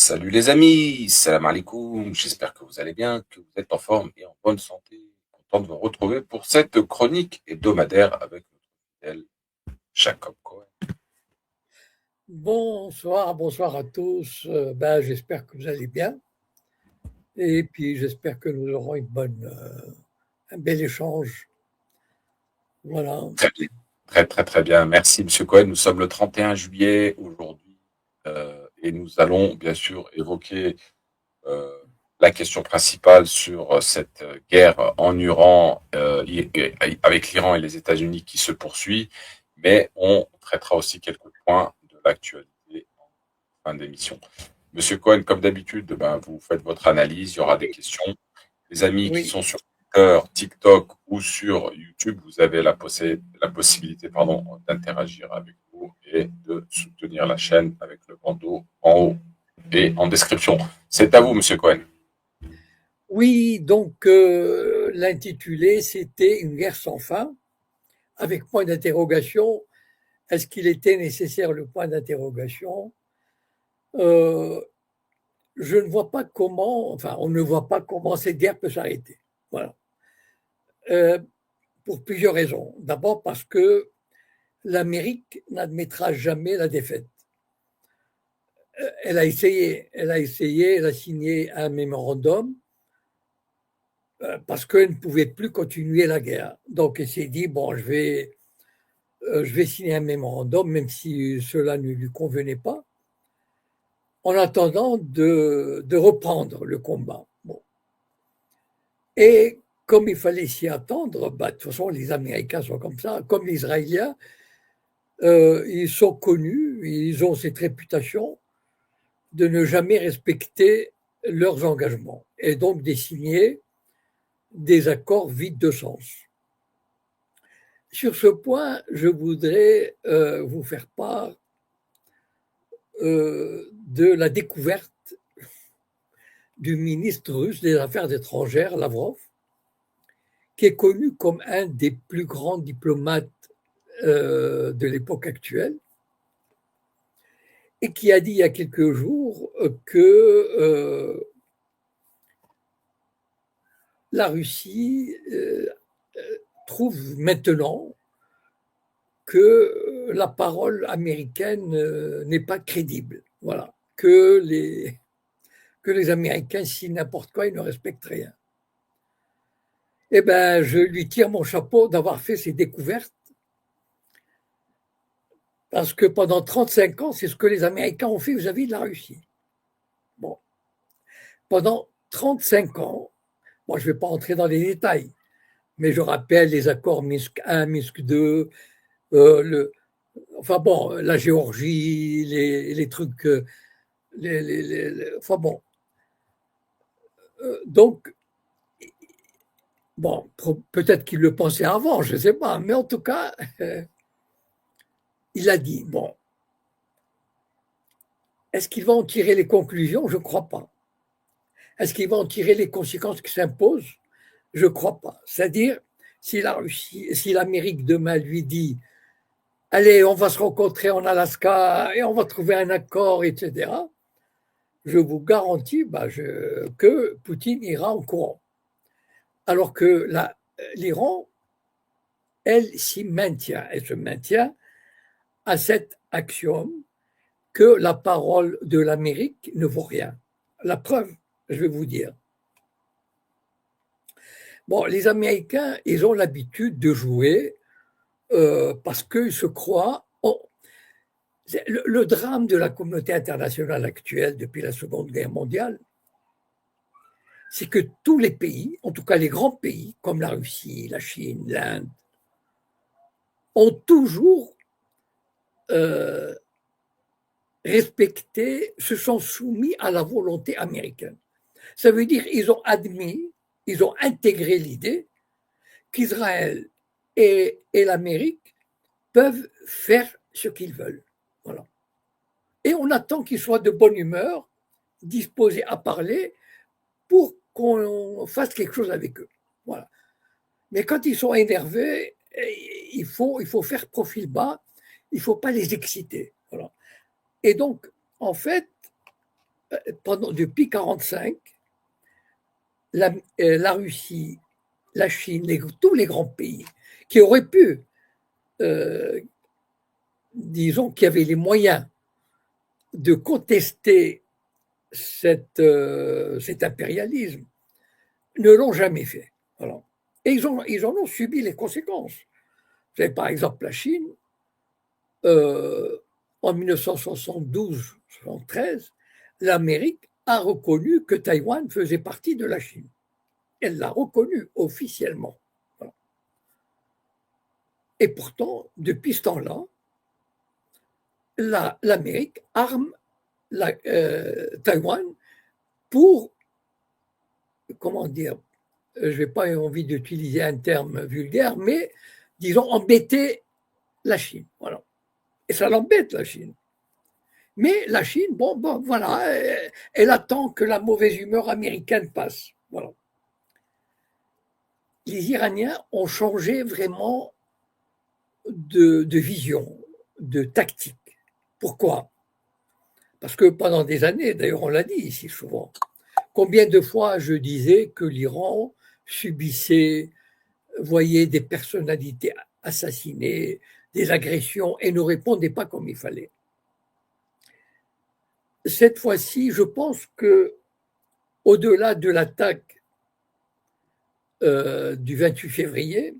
Salut les amis, salam alaikum, j'espère que vous allez bien, que vous êtes en forme et en bonne santé. Content de vous retrouver pour cette chronique hebdomadaire avec notre fidèle Jacob Cohen. Bonsoir, bonsoir à tous. J'espère que vous allez bien. Et puis, j'espère que nous aurons un bel échange. Voilà. Très bien, très bien. Merci Monsieur Cohen. Nous sommes le 31 juillet aujourd'hui et nous allons bien sûr évoquer euh, la question principale sur cette guerre en Iran, avec l'Iran et les États-Unis qui se poursuit, mais on traitera aussi quelques points de l'actualité en fin d'émission. Monsieur Cohen, comme d'habitude, vous faites votre analyse, il y aura des questions. Les amis qui Oui, sont sur Twitter, TikTok ou sur YouTube, vous avez la possibilité d'interagir avec nous et de soutenir la chaîne avec le bandeau en haut et en description. C'est à vous, Monsieur Cohen. oui, l'intitulé, c'était Une guerre sans fin, avec point d'interrogation. Est-ce qu'il était nécessaire le point d'interrogation? Euh, je ne vois pas comment, enfin, on ne voit pas comment cette guerre peut s'arrêter. Voilà. Euh, pour plusieurs raisons. D'abord parce que l'Amérique n'admettra jamais la défaite. Elle a signé un mémorandum parce qu'elle ne pouvait plus continuer la guerre. Donc elle s'est dit, bon, je vais signer un mémorandum, même si cela ne lui convenait pas, en attendant de reprendre le combat. Bon. Et comme il fallait s'y attendre, de toute façon, les Américains sont comme ça, comme les Israéliens, ils sont connus, ils ont cette réputation de ne jamais respecter leurs engagements et donc de signer des accords vides de sens. Sur ce point, je voudrais vous faire part de la découverte du ministre russe des Affaires étrangères, Lavrov, qui est connu comme un des plus grands diplomates de l'époque actuelle, et qui a dit il y a quelques jours que la Russie trouve maintenant que la parole américaine n'est pas crédible. Voilà. Que les Américains signent n'importe quoi, ils ne respectent rien. Eh bien, je lui tire mon chapeau d'avoir fait ces découvertes, parce que pendant 35 ans, c'est ce que les Américains ont fait vis-à-vis de la Russie. Bon, pendant 35 ans, moi, je ne vais pas entrer dans les détails, mais je rappelle les accords Minsk 1, Minsk 2, enfin bon, la Géorgie, les trucs, enfin bon. Donc, bon, peut-être qu'il le pensait avant, je ne sais pas, mais en tout cas, il a dit, bon, est-ce qu'il va en tirer les conclusions? Je ne crois pas. Est-ce qu'il va en tirer les conséquences qui s'imposent? Je ne crois pas. C'est-à-dire, si la Russie, si l'Amérique demain lui dit, allez, on va se rencontrer en Alaska et on va trouver un accord, etc., je vous garantis que Poutine ira en courant. Alors que l'Iran, elle s'y maintient. Elle se maintient à cet axiome que la parole de l'Amérique ne vaut rien. La preuve, je vais vous dire. Bon, les Américains, ils ont l'habitude de jouer parce qu'ils se croient. Le drame de la communauté internationale actuelle depuis la Seconde Guerre mondiale, c'est que tous les pays, en tout cas les grands pays, comme la Russie, la Chine, l'Inde, ont toujours euh, respecté, se sont soumis à la volonté américaine. Ça veut dire qu'ils ont admis, ils ont intégré l'idée qu'Israël et l'Amérique peuvent faire ce qu'ils veulent. Voilà. Et on attend qu'ils soient de bonne humeur, disposés à parler pour qu'on fasse quelque chose avec eux. Voilà. Mais quand ils sont énervés, il faut faire profil bas, il ne faut pas les exciter. Voilà. Et donc, en fait, depuis 1945, la Russie, la Chine, tous les grands pays qui auraient pu, disons, qui avaient les moyens de contester cet impérialisme, ne l'ont jamais fait. Voilà. Et ils en ont subi les conséquences. Vous avez par exemple la Chine, en 1972-73, l'Amérique a reconnu que Taïwan faisait partie de la Chine. Elle l'a reconnu officiellement. Voilà. Et pourtant, depuis ce temps-là, l'Amérique arme Taïwan pour, comment dire, je n'ai pas envie d'utiliser un terme vulgaire, mais disons embêter la Chine. Voilà. Et ça l'embête, la Chine. Mais la Chine, bon, voilà, elle attend que la mauvaise humeur américaine passe. Voilà. Les Iraniens ont changé vraiment de vision, de tactique. Pourquoi? Parce que pendant des années, d'ailleurs on l'a dit ici souvent, combien de fois je disais que l'Iran subissait, voyait des personnalités assassinées, des agressions et ne répondait pas comme il fallait. Cette fois-ci, je pense que au-delà de l'attaque du 28 février,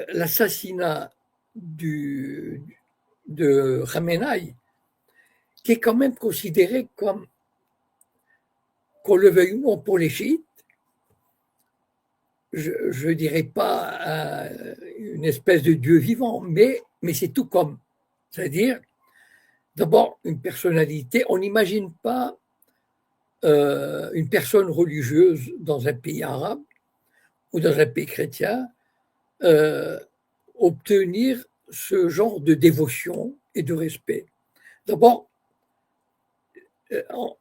l'assassinat de Khamenei, qui est quand même considéré comme, qu'on le veuille ou non pour les chiites, je ne dirais pas une espèce de Dieu vivant, mais c'est tout comme. C'est-à-dire, d'abord, une personnalité, on n'imagine pas une personne religieuse dans un pays arabe ou dans un pays chrétien obtenir ce genre de dévotion et de respect. D'abord,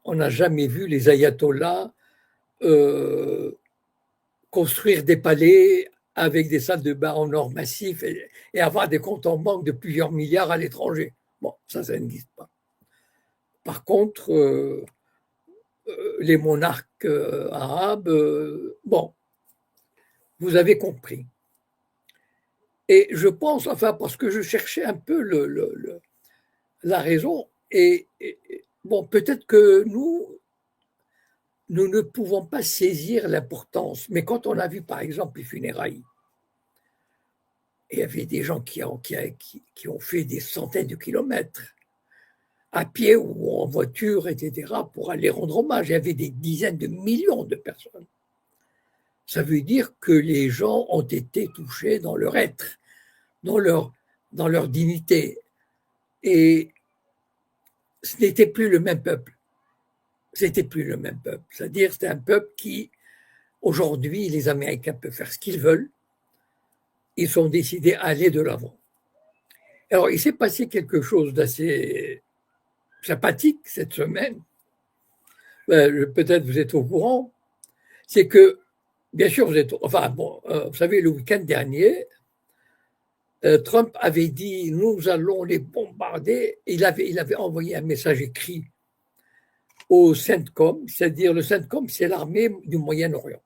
on n'a jamais vu les ayatollahs construire des palais avec des salles de bain en or massif et avoir des comptes en banque de plusieurs milliards à l'étranger. Bon, ça n'existe pas. Par contre, les monarques arabes, bon, vous avez compris. Et je pense, enfin, parce que je cherchais un peu la raison, et bon, peut-être que nous ne pouvons pas saisir l'importance, mais quand on a vu, par exemple, les funérailles, il y avait des gens qui ont fait des centaines de kilomètres à pied ou en voiture, etc., pour aller rendre hommage. Il y avait des dizaines de millions de personnes. Ça veut dire que les gens ont été touchés dans leur être, dans leur dignité. Et ce n'était plus le même peuple. C'était plus le même peuple. C'est-à-dire c'était un peuple qui, aujourd'hui, les Américains peuvent faire ce qu'ils veulent. Ils ont décidé d'aller de l'avant. Alors, il s'est passé quelque chose d'assez sympathique cette semaine. Peut-être vous êtes au courant. C'est que, bien sûr, vous savez, le week-end dernier, Trump avait dit nous allons les bombarder. Il avait envoyé un message écrit au CENTCOM, c'est-à-dire le CENTCOM, c'est l'armée du Moyen-Orient,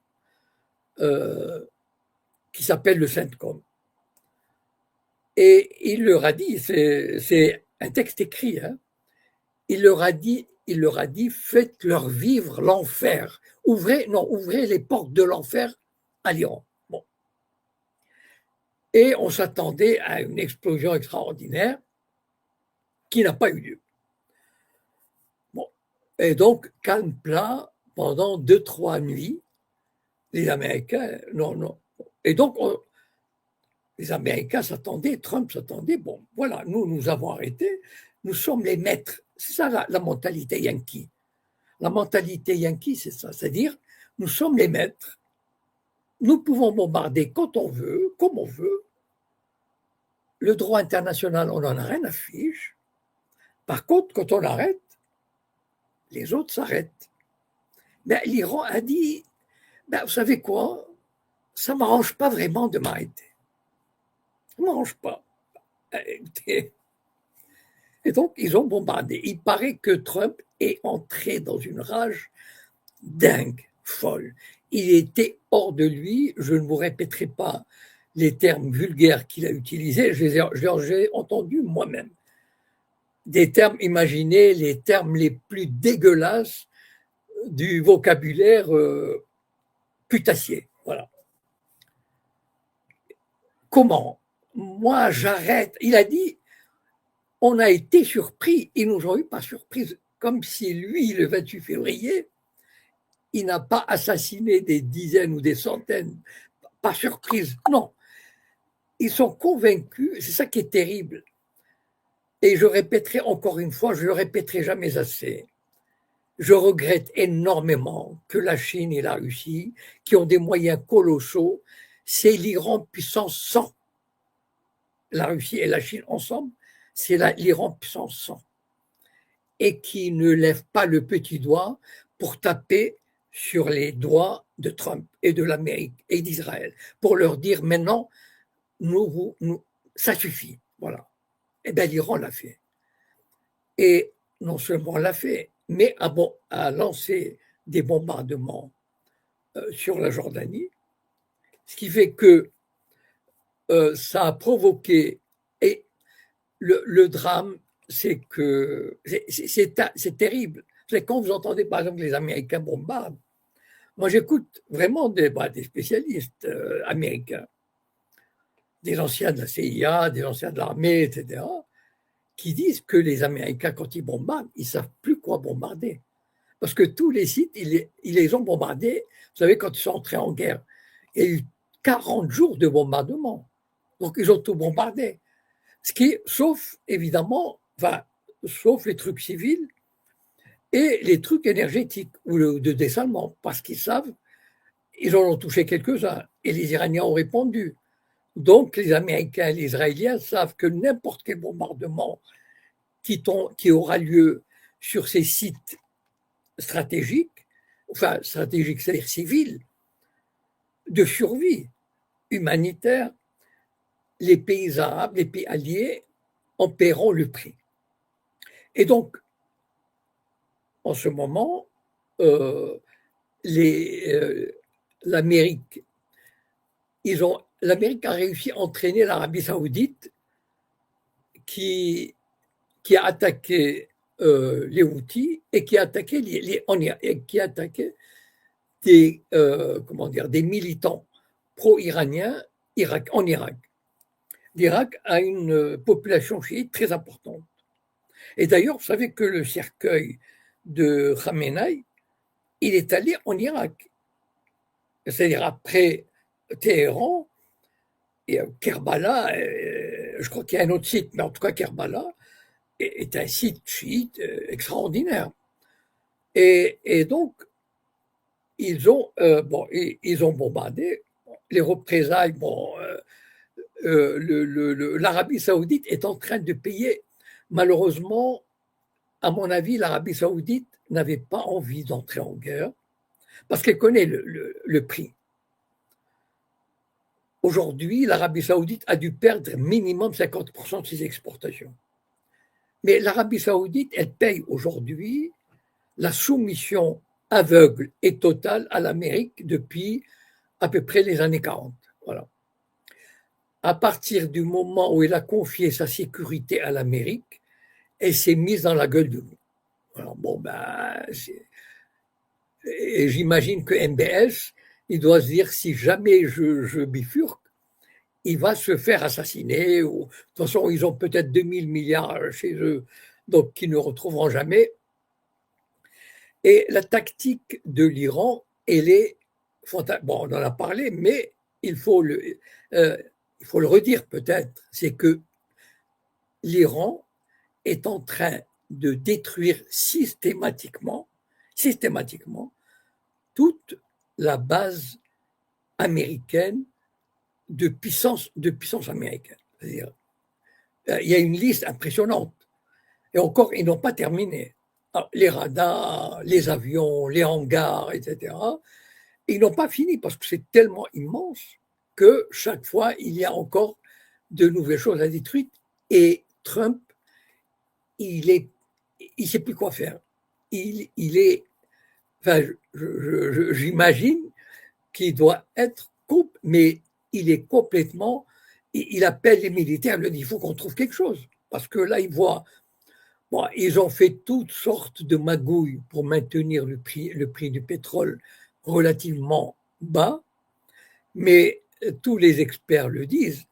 qui s'appelle le CENTCOM. Et il leur a dit, c'est un texte écrit, hein, il leur a dit, faites-leur vivre l'enfer. Ouvrez les portes de l'enfer à l'Iran. Bon. Et on s'attendait à une explosion extraordinaire qui n'a pas eu lieu. Bon. Et donc, calme plat pendant 2-3 nuits, les Américains, non. Et donc, les Américains s'attendaient, Trump s'attendait, bon, voilà, nous avons arrêté, nous sommes les maîtres. C'est ça la mentalité yankee. La mentalité yankee, c'est ça, c'est-à-dire, nous sommes les maîtres, nous pouvons bombarder quand on veut, comme on veut. Le droit international, on n'en a rien à fiche. Par contre, quand on arrête, les autres s'arrêtent. Mais l'Iran a dit, vous savez quoi, ça ne m'arrange pas vraiment de m'arrêter. Ça ne m'arrange pas. Écoutez, Et donc, ils ont bombardé. Il paraît que Trump est entré dans une rage dingue, folle. Il était hors de lui. Je ne vous répéterai pas les termes vulgaires qu'il a utilisés. J'ai entendu moi-même. Des termes, imaginez les termes les plus dégueulasses du vocabulaire putassier. Voilà. Comment? Moi, j'arrête. Il a dit, on a été surpris. Ils nous ont eu par surprise, comme si lui, le 28 février, il n'a pas assassiné des dizaines ou des centaines par surprise. Non. Ils sont convaincus, c'est ça qui est terrible. Et je répéterai encore une fois, je ne le répéterai jamais assez. Je regrette énormément que la Chine et la Russie, qui ont des moyens colossaux, c'est l'Iran puissance 100. La Russie et la Chine ensemble, c'est l'Iran puissance 100. Et qui ne lèvent pas le petit doigt pour taper sur les doigts de Trump et de l'Amérique et d'Israël, pour leur dire maintenant, ça suffit. Voilà. Eh bien, l'Iran l'a fait. Et non seulement l'a fait, mais a lancé des bombardements sur la Jordanie, ce qui fait que ça a provoqué, et le drame, c'est que c'est terrible. C'est quand vous entendez par exemple les Américains bombardent. Moi, j'écoute vraiment des spécialistes américains, des anciens de la CIA, des anciens de l'armée, etc., qui disent que les Américains, quand ils bombardent, ils ne savent plus quoi bombarder. Parce que tous les sites, ils les ont bombardés. Vous savez, quand ils sont entrés en guerre, il y a eu 40 jours de bombardement. Donc, ils ont tout bombardé. Sauf, évidemment, sauf les trucs civils et les trucs énergétiques ou de dessalement, parce qu'ils savent, ils en ont touché quelques-uns et les Iraniens ont répondu. Donc, les Américains et les Israéliens savent que n'importe quel bombardement qui aura lieu sur ces sites stratégiques, c'est-à-dire civils, de survie humanitaire, les pays arabes, les pays alliés en paieront le prix. Et donc, en ce moment, l'Amérique a réussi à entraîner l'Arabie saoudite qui a attaqué les Houthis et qui a attaqué des militants pro-iraniens en Irak. L'Irak a une population chiite très importante. Et d'ailleurs, vous savez que le cercueil de Khamenei, il est allé en Irak. C'est-à-dire après Téhéran et Kerbala, je crois qu'il y a un autre site, mais en tout cas Kerbala est un site chiite extraordinaire. Et donc, ils ont bombardé. Les représailles, l'Arabie saoudite est en train de payer. Malheureusement, à mon avis, l'Arabie saoudite n'avait pas envie d'entrer en guerre parce qu'elle connaît le prix. Aujourd'hui, l'Arabie saoudite a dû perdre minimum 50% de ses exportations. Mais l'Arabie saoudite, elle paye aujourd'hui la soumission aveugle et totale à l'Amérique depuis à peu près les années 40. Voilà. À partir du moment où elle a confié sa sécurité à l'Amérique, elle s'est mise dans la gueule de loup. Alors, et j'imagine que MBS, il doit se dire, si jamais je bifurque, il va se faire assassiner. De toute façon, ils ont peut-être 2000 milliards chez eux, donc qu'ils ne retrouveront jamais. Et la tactique de l'Iran, elle est, on en a parlé, mais il faut le redire peut-être, c'est que l'Iran est en train de détruire systématiquement toute la base américaine de puissance américaine. C'est-à-dire, il y a une liste impressionnante. Et encore, ils n'ont pas terminé. Alors, les radars, les avions, les hangars, etc., ils n'ont pas fini parce que c'est tellement immense que chaque fois, il y a encore de nouvelles choses à détruire. Et Trump, il sait plus quoi faire. Il est, enfin, j'imagine qu'il doit être mais il est complètement, il appelle les militaires, il leur dit, il faut qu'on trouve quelque chose. Parce que là, il voit, bon, ils ont fait toutes sortes de magouilles pour maintenir le prix du pétrole relativement bas, mais tous les experts le disent,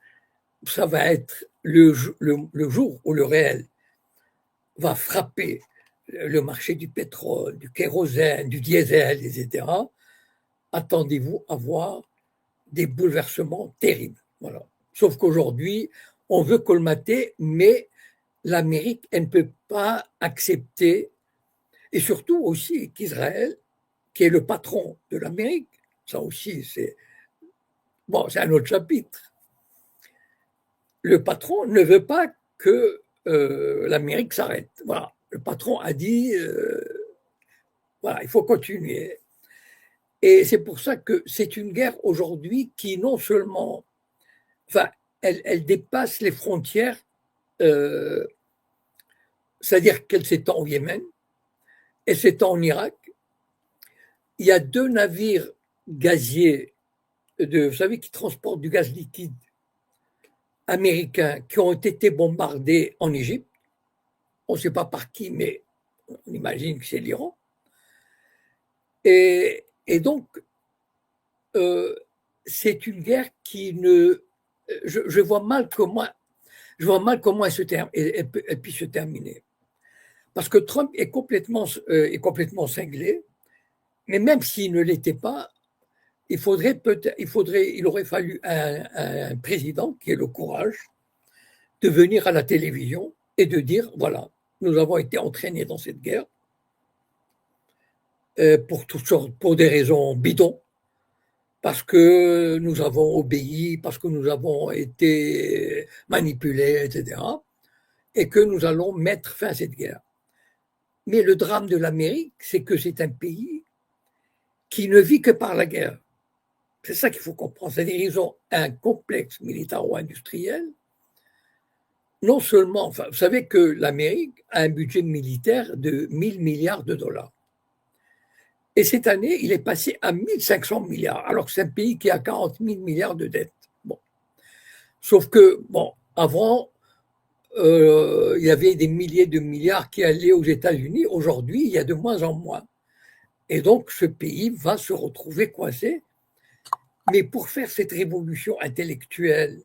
ça va être le jour où le réel va frapper le marché du pétrole, du kérosène, du diesel, etc. Attendez-vous à voir des bouleversements terribles. Voilà. Sauf qu'aujourd'hui, on veut colmater, mais l'Amérique, elle ne peut pas accepter, et surtout aussi qu'Israël, qui est le patron de l'Amérique, ça aussi, c'est bon, c'est un autre chapitre. Le patron ne veut pas que l'Amérique s'arrête. Voilà. Le patron a dit, voilà, il faut continuer. Et c'est pour ça que c'est une guerre aujourd'hui qui non seulement, enfin, elle dépasse les frontières, euh, c'est-à-dire qu'elle s'étend au Yémen, elle s'étend en Irak. Il y a 2 navires gaziers, vous savez, qui transportent du gaz liquide américains qui ont été bombardés en Égypte. On ne sait pas par qui, mais on imagine que c'est l'Iran. Et donc, c'est une guerre qui ne. Je vois mal comment elle puisse se terminer. Parce que Trump est complètement cinglé, mais même s'il ne l'était pas, il aurait fallu un président qui ait le courage de venir à la télévision et de dire, voilà, nous avons été entraînés dans cette guerre pour toutes sortes, pour des raisons bidons, parce que nous avons obéi, parce que nous avons été manipulés, etc., et que nous allons mettre fin à cette guerre. Mais le drame de l'Amérique, c'est que c'est un pays qui ne vit que par la guerre. C'est ça qu'il faut comprendre. C'est-à-dire qu'ils ont un complexe militaro-industriel. Non seulement, enfin, vous savez que l'Amérique a un budget militaire de 1000 milliards de dollars. Et cette année, il est passé à 1500 milliards, alors que c'est un pays qui a 40 000 milliards de dettes. Bon. Sauf que, bon, avant, il y avait des milliers de milliards qui allaient aux États-Unis. Aujourd'hui, il y a de moins en moins. Et donc, ce pays va se retrouver coincé. Mais pour faire cette révolution intellectuelle,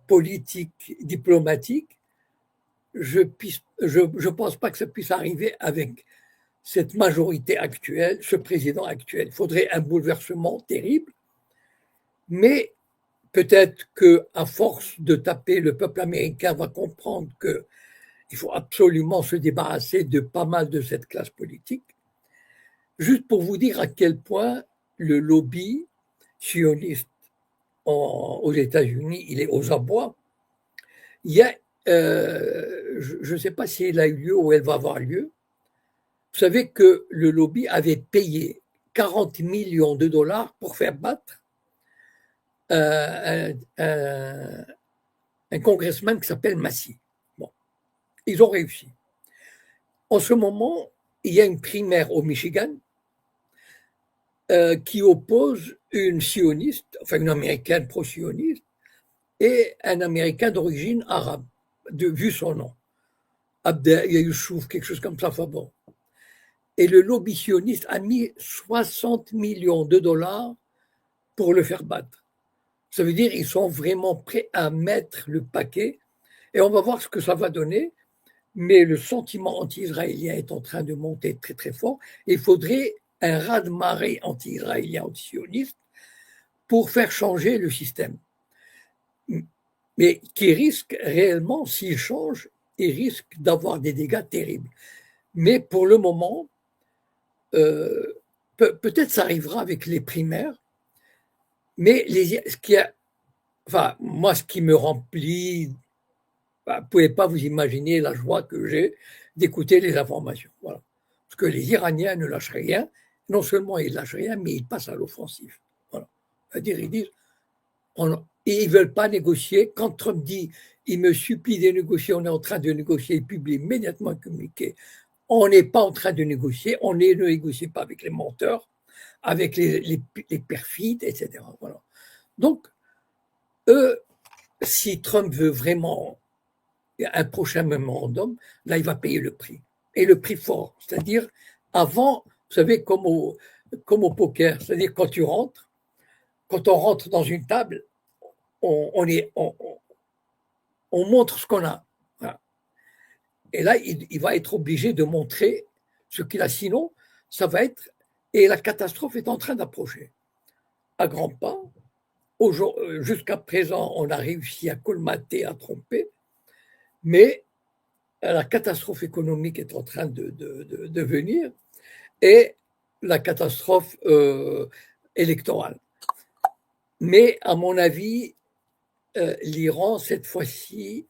politique, diplomatique, je pense pas que ça puisse arriver avec cette majorité actuelle, ce président actuel. Il faudrait un bouleversement terrible, mais peut-être qu'à force de taper, le peuple américain va comprendre qu'il faut absolument se débarrasser de pas mal de cette classe politique. Juste pour vous dire à quel point le lobby sioniste aux États-Unis, il est aux abois. Il y a, je ne sais pas si elle a eu lieu ou elle va avoir lieu. Vous savez que le lobby avait payé 40 millions de dollars pour faire battre un congressman qui s'appelle Massey. Bon, ils ont réussi. En ce moment, il y a une primaire au Michigan qui oppose une sioniste, enfin une américaine pro-sioniste, et un américain d'origine arabe, vu son nom. Abdel Youssouf, quelque chose comme ça, enfin bon. Et le lobby sioniste a mis 60 millions de dollars pour le faire battre. Ça veut dire qu'ils sont vraiment prêts à mettre le paquet. Et on va voir ce que ça va donner. Mais le sentiment anti-israélien est en train de monter très très fort. Et il faudrait un raz-de-marée anti-israélien, anti-sioniste pour faire changer le système. Mais qui risque réellement, s'il change, il risque d'avoir des dégâts terribles. Mais pour le moment, peut-être ça arrivera avec les primaires, mais moi, ce qui me remplit, vous ne pouvez pas vous imaginer la joie que j'ai d'écouter les informations. Voilà. Parce que les Iraniens ne lâchent rien. Non seulement ils ne lâchent rien, mais ils passent à l'offensive. Voilà. C'est-à-dire, ils disent, Et ils ne veulent pas négocier. Quand Trump dit il me supplie de négocier, on est en train de négocier, il publie immédiatement un communiqué. On n'est pas en train de négocier, ne négocie pas avec les menteurs, avec les perfides, etc. Voilà. Donc, eux, si Trump veut vraiment un prochain mémorandum, là, il va payer le prix. Et le prix fort. C'est-à-dire, avant, vous savez, comme au poker, c'est-à-dire quand on rentre dans une table, on montre ce qu'on a. Voilà. Et là, il va être obligé de montrer ce qu'il a. Sinon, ça va être. Et la catastrophe est en train d'approcher. À grands pas. Jusqu'à présent, on a réussi à colmater, à tromper. Mais la catastrophe économique est en train de venir et la catastrophe électorale. Mais à mon avis, l'Iran, cette fois-ci,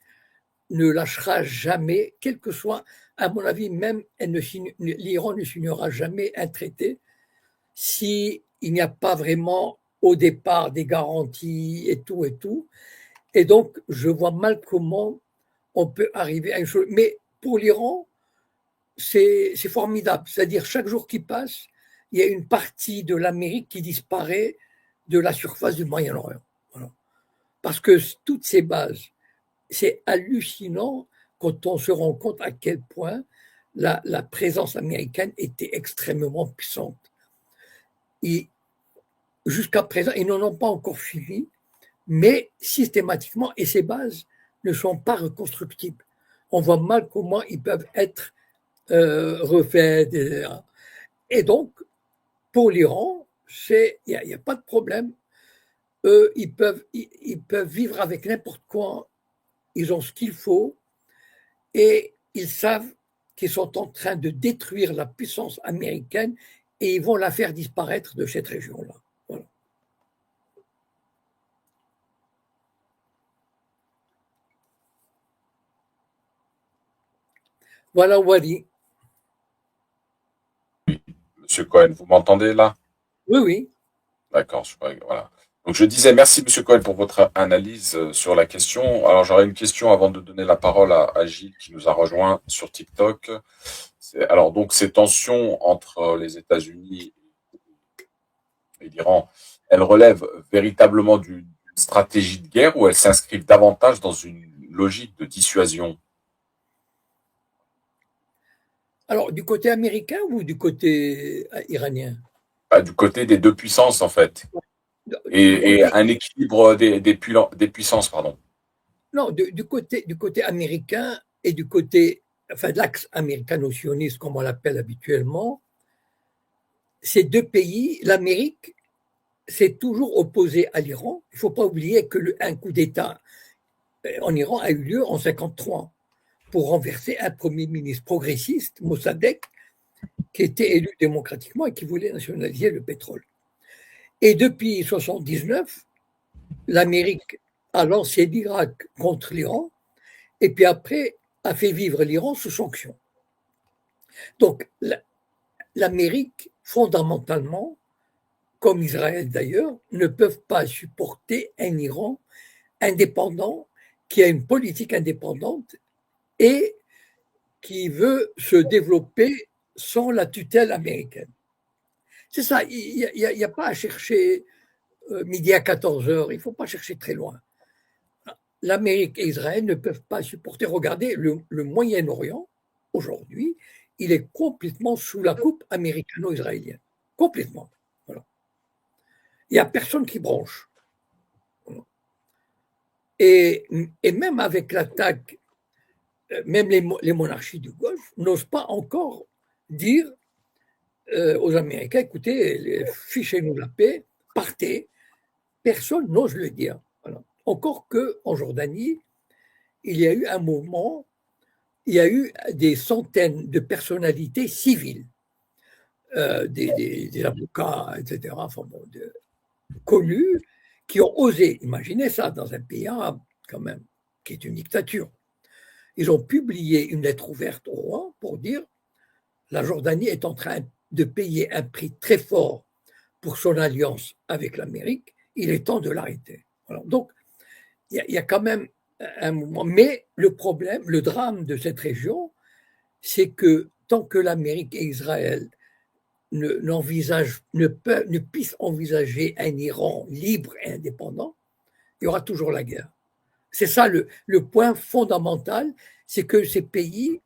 ne lâchera jamais, quel que soit, à mon avis, même l'Iran ne signera jamais un traité s'il n'y a pas vraiment au départ des garanties et tout et tout. Et donc, je vois mal comment on peut arriver à une chose. Mais pour l'Iran, c'est formidable. C'est-à-dire, chaque jour qui passe, il y a une partie de l'Amérique qui disparaît de la surface du Moyen-Orient. Voilà. Parce que toutes ces bases, c'est hallucinant quand on se rend compte à quel point la présence américaine était extrêmement puissante. Et jusqu'à présent, ils n'en ont pas encore fini, mais systématiquement, et ces bases ne sont pas reconstructibles. On voit mal comment ils peuvent être refaits. Et donc, pour l'Iran, il n'y a pas de problème. Eux, ils peuvent vivre avec n'importe quoi. Ils ont ce qu'il faut et ils savent qu'ils sont en train de détruire la puissance américaine et ils vont la faire disparaître de cette région-là. Voilà. Voilà, Wadi. Monsieur Cohen, vous m'entendez là? Oui, oui. D'accord, voilà. Donc je disais merci Monsieur Cohen pour votre analyse sur la question. Alors j'aurais une question avant de donner la parole à Gilles qui nous a rejoint sur TikTok. Alors donc ces tensions entre les États-Unis et l'Iran, elles relèvent véritablement d'une stratégie de guerre ou elles s'inscrivent davantage dans une logique de dissuasion? Alors, du côté américain ou du côté iranien? Du côté des deux puissances en fait, et un équilibre des puissances, pardon. Non, du côté américain et du côté, enfin, de l'axe américano-sioniste, comme on l'appelle habituellement, ces deux pays, l'Amérique s'est toujours opposée à l'Iran. Il ne faut pas oublier qu'un coup d'État en Iran a eu lieu en 1953 pour renverser un premier ministre progressiste, Mossadegh, qui était élu démocratiquement et qui voulait nationaliser le pétrole. Et depuis 1979, l'Amérique a lancé l'Irak contre l'Iran et puis après a fait vivre l'Iran sous sanctions. Donc l'Amérique, fondamentalement, comme Israël d'ailleurs, ne peuvent pas supporter un Iran indépendant qui a une politique indépendante et qui veut se développer sans la tutelle américaine. C'est ça, il n'y a pas à chercher midi à 14 heures, il ne faut pas chercher très loin. L'Amérique et Israël ne peuvent pas supporter. Regardez, le Moyen-Orient, aujourd'hui, il est complètement sous la coupe américano-israélienne. Complètement. Voilà. Il n'y a personne qui bronche. Et même avec l'attaque, même les monarchies du Golfe n'osent pas encore dire aux Américains, écoutez, fichez-nous la paix, partez. Personne n'ose le dire. Voilà. Encore qu'en Jordanie, il y a eu un mouvement, il y a eu des centaines de personnalités civiles, des avocats, etc., enfin, bon, connus, qui ont osé, imaginez ça, dans un pays arabe, quand même, qui est une dictature. Ils ont publié une lettre ouverte au roi pour dire la Jordanie est en train de payer un prix très fort pour son alliance avec l'Amérique, il est temps de l'arrêter. Voilà. Donc, il y a quand même un moment. Mais le problème, le drame de cette région, c'est que tant que l'Amérique et Israël ne puissent envisager un Iran libre et indépendant, il y aura toujours la guerre. C'est ça le point fondamental, c'est que ces pays,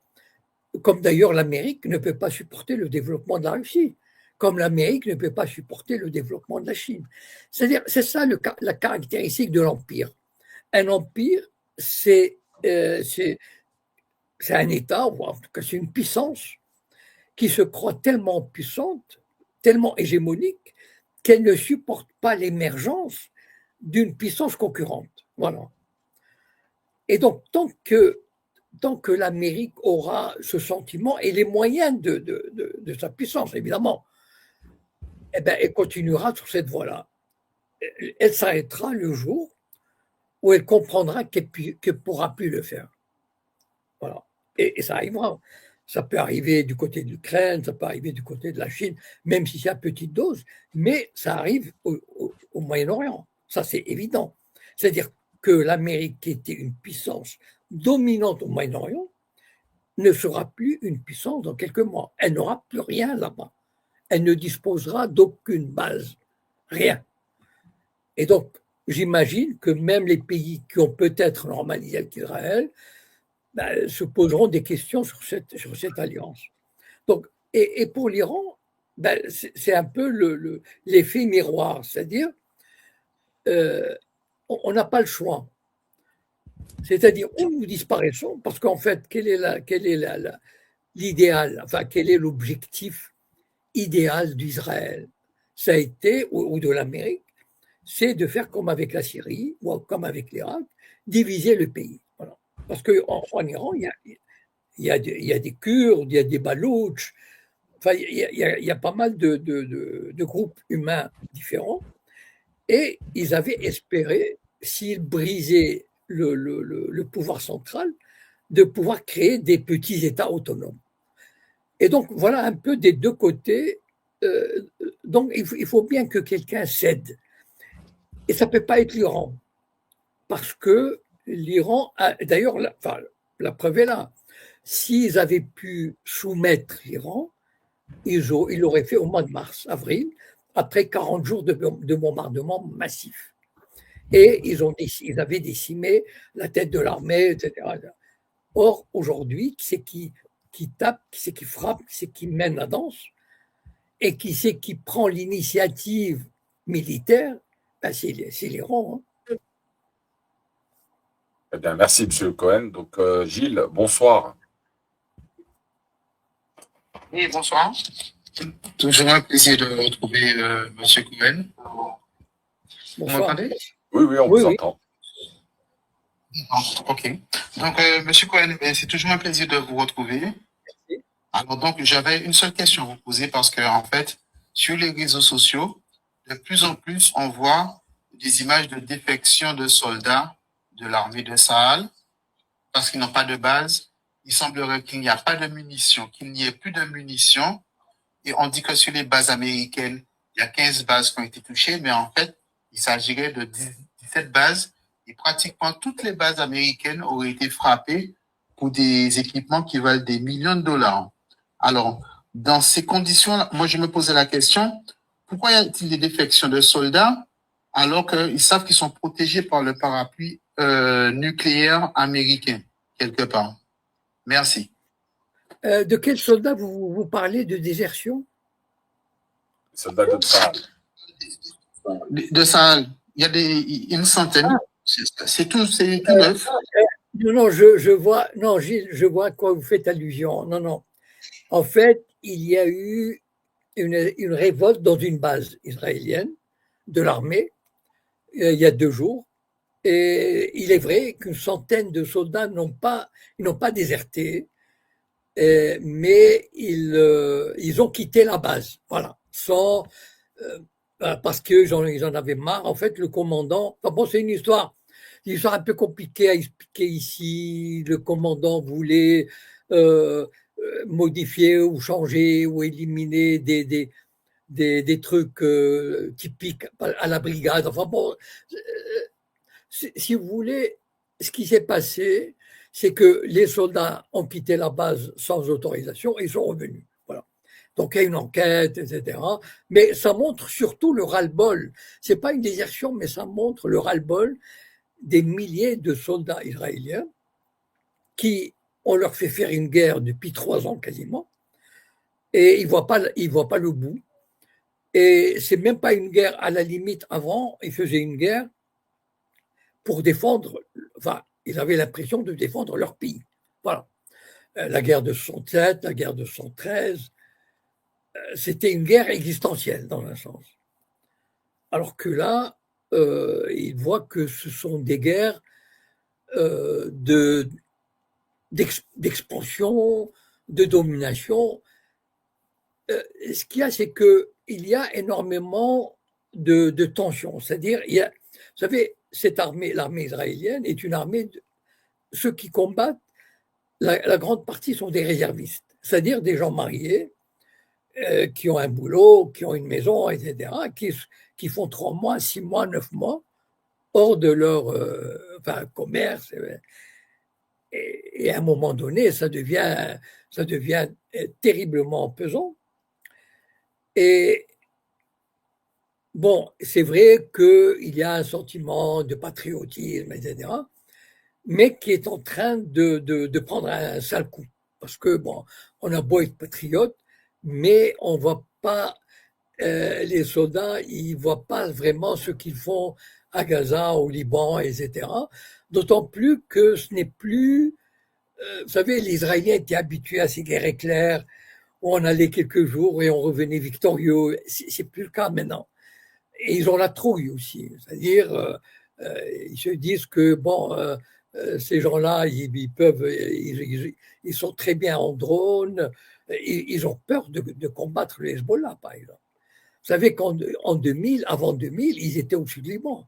comme d'ailleurs l'Amérique, ne peut pas supporter le développement de la Russie, comme l'Amérique ne peut pas supporter le développement de la Chine. C'est-à-dire, c'est ça la caractéristique de l'empire. Un empire, c'est un État, ou en tout cas c'est une puissance qui se croit tellement puissante, tellement hégémonique, qu'elle ne supporte pas l'émergence d'une puissance concurrente. Voilà. Et donc, tant que l'Amérique aura ce sentiment et les moyens de sa puissance, évidemment, eh ben, elle continuera sur cette voie-là. Elle s'arrêtera le jour où elle comprendra qu'elle ne pourra plus le faire. Voilà. Et ça arrivera. Ça peut arriver du côté de l'Ukraine, ça peut arriver du côté de la Chine, même si c'est à petite dose, mais ça arrive au Moyen-Orient. Ça, c'est évident. C'est-à-dire que l'Amérique, qui était une puissance dominante au Moyen-Orient, ne sera plus une puissance dans quelques mois. Elle n'aura plus rien là-bas. Elle ne disposera d'aucune base. Rien. Et donc, j'imagine que même les pays qui ont peut-être normalisé avec Israël se poseront des questions sur cette alliance. Donc, et pour l'Iran, c'est un peu l'effet miroir, c'est-à-dire on n'a pas le choix. C'est-à-dire, où nous disparaissons, parce qu'en fait, quel est l'idéal, enfin, quel est l'objectif idéal d'Israël? Ça a été, ou de l'Amérique, c'est de faire comme avec la Syrie, ou comme avec l'Irak, diviser le pays. Voilà. Parce qu'en Iran, il y a des Kurdes, il y a des Baloutches, enfin, il y a pas mal de groupes humains différents, et ils avaient espéré, s'ils brisaient le pouvoir central, de pouvoir créer des petits États autonomes. Et donc, voilà un peu des deux côtés. Donc, il faut bien que quelqu'un cède. Et ça ne peut pas être l'Iran. Parce que l'Iran, d'ailleurs, la preuve est là. S'ils avaient pu soumettre l'Iran, ils l'auraient fait au mois de mars, avril, après 40 jours de bombardement massif. Et ils avaient décimé la tête de l'armée, etc. Or, aujourd'hui, qui c'est qui tape, qui c'est qui frappe, qui c'est qui mène la danse, et qui c'est qui prend l'initiative militaire, c'est l'Iran. Hein. Eh bien, merci, Monsieur Cohen. Donc, Gilles, bonsoir. Oui, bonsoir. Toujours un plaisir de retrouver Monsieur Cohen. Vous m'entendez? Oui, on vous entend. Ok. Donc, Monsieur Cohen, c'est toujours un plaisir de vous retrouver. Merci. Alors, donc, j'avais une seule question à vous poser parce que, en fait, sur les réseaux sociaux, de plus en plus, on voit des images de défection de soldats de l'armée de Sahel parce qu'ils n'ont pas de base. Il semblerait qu'il n'y a pas de munitions, qu'il n'y ait plus de munitions. Et on dit que sur les bases américaines, il y a 15 bases qui ont été touchées, mais en fait, il s'agirait de 17 bases. Et pratiquement toutes les bases américaines auraient été frappées pour des équipements qui valent des millions de dollars. Alors, dans ces conditions, moi, je me posais la question, pourquoi y a-t-il des défections de soldats alors qu'ils savent qu'ils sont protégés par le parapluie nucléaire américain, quelque part? Merci. De quels soldats vous parlez de désertion? Soldats de Sahel. De Sahel, il y a une centaine. C'est tout neuf. Non, je vois, non, Gilles, je vois à quoi vous faites allusion. Non. En fait, il y a eu une révolte dans une base israélienne de l'armée il y a 2 jours. Et il est vrai qu'une centaine de soldats n'ont pas déserté, mais ils ont quitté la base, voilà, parce qu'ils en avaient marre. En fait, le commandant, enfin bon, c'est une histoire un peu compliquée à expliquer ici. Le commandant voulait modifier ou changer ou éliminer des trucs typiques à la brigade. Enfin bon, Si vous voulez, ce qui s'est passé, c'est que les soldats ont quitté la base sans autorisation et sont revenus. Voilà. Donc il y a une enquête, etc. Mais ça montre surtout le ras-le-bol. C'est pas une désertion, mais ça montre le ras-le-bol des milliers de soldats israéliens qui, on leur fait faire une guerre depuis 3 ans quasiment, et ils voient pas le bout. Et c'est même pas une guerre à la limite. Avant, ils faisaient une guerre pour défendre, enfin, ils avaient l'impression de défendre leur pays. Voilà. La guerre de 67, la guerre de 113, c'était une guerre existentielle dans un sens. Alors que là, ils voient que ce sont des guerres d'expansion, de domination. Ce qu'il y a, c'est qu'il y a énormément de tensions. C'est-à-dire, vous savez, cette armée, l'armée israélienne, est une armée ceux qui combattent, la grande partie sont des réservistes, c'est-à-dire des gens mariés, qui ont un boulot, qui ont une maison, etc., qui font 3 mois, 6 mois, 9 mois, hors de leur commerce. Et à un moment donné, ça devient terriblement pesant. Et bon, c'est vrai qu'il y a un sentiment de patriotisme, etc., mais qui est en train de prendre un sale coup. Parce que, bon, on a beau être patriote, mais on ne voit pas, les soldats, ils ne voient pas vraiment ce qu'ils font à Gaza, au Liban, etc. D'autant plus que ce n'est plus, vous savez, les Israéliens étaient habitués à ces guerres éclairs, où on allait quelques jours et on revenait victorieux. C'est plus le cas maintenant. Et ils ont la trouille aussi, c'est-à-dire, ils se disent que, bon, ces gens-là, ils sont très bien en drone, ils ont peur de combattre le Hezbollah, par exemple. Vous savez qu'en 2000, avant 2000, ils étaient au sud Liban.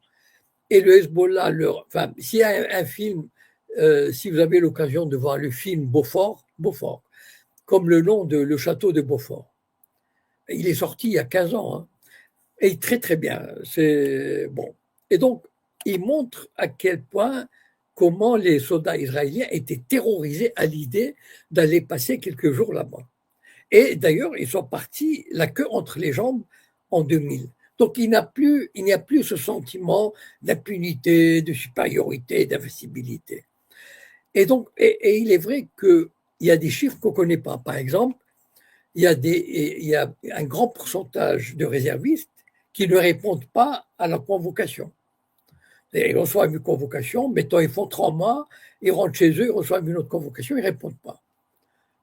Et le Hezbollah, enfin, s'il y a un film, si vous avez l'occasion de voir le film Beaufort, comme le nom de le château de Beaufort, il est sorti il y a 15 ans, hein, et très très bien. C'est bon. Et donc, il montre à quel point comment les soldats israéliens étaient terrorisés à l'idée d'aller passer quelques jours là-bas. Et d'ailleurs, ils sont partis la queue entre les jambes en 2000. Donc, il n'y a plus ce sentiment d'impunité, de supériorité, d'invincibilité. Et donc, et il est vrai qu'il y a des chiffres qu'on ne connaît pas. Par exemple, il y a un grand pourcentage de réservistes qui ne répondent pas à la convocation. Ils reçoivent une convocation, mettons, ils font 3 mois, ils rentrent chez eux, ils reçoivent une autre convocation, ils ne répondent pas.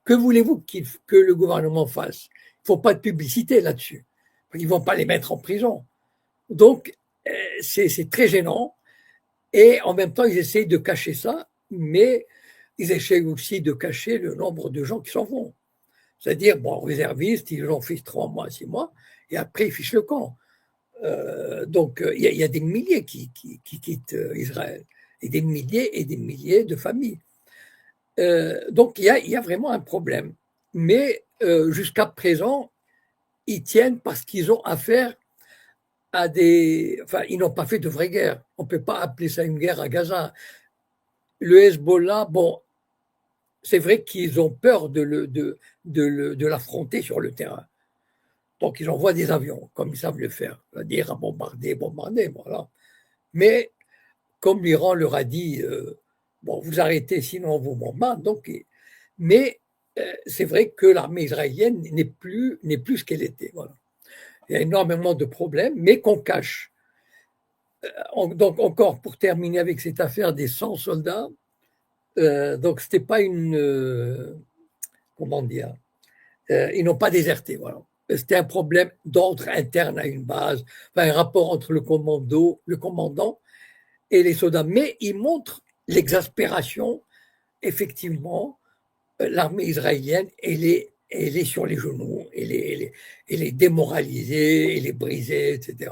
Que voulez-vous que le gouvernement fasse? Il ne faut pas de publicité là-dessus. Ils ne vont pas les mettre en prison. Donc, c'est très gênant. Et en même temps, ils essayent de cacher ça, mais ils essayent aussi de cacher le nombre de gens qui s'en vont. C'est-à-dire, bon, réservistes, ils ont fait 3 mois, 6 mois, et après, ils fichent le camp. Donc, il y a des milliers qui quittent Israël, et des milliers de familles. Donc, il y a vraiment un problème. Mais jusqu'à présent, ils tiennent parce qu'ils ont affaire à des... Enfin, ils n'ont pas fait de vraie guerre. On ne peut pas appeler ça une guerre à Gaza. Le Hezbollah, bon, c'est vrai qu'ils ont peur de l'affronter sur le terrain. Donc, ils envoient des avions, comme ils savent le faire, c'est-à-dire à bombarder, voilà. Mais, comme l'Iran leur a dit, bon, vous arrêtez, sinon on vous bombarde. Donc, mais c'est vrai que l'armée israélienne n'est plus ce qu'elle était. Voilà. Il y a énormément de problèmes, mais qu'on cache. Donc, encore pour terminer avec cette affaire des 100 soldats, donc c'était pas une. Comment dire, ils n'ont pas déserté, voilà. C'était un problème d'ordre interne à une base, enfin, un rapport entre le commandant et les soldats. Mais il montre l'exaspération, effectivement, l'armée israélienne, elle est sur les genoux, elle est démoralisée, elle est brisée, etc.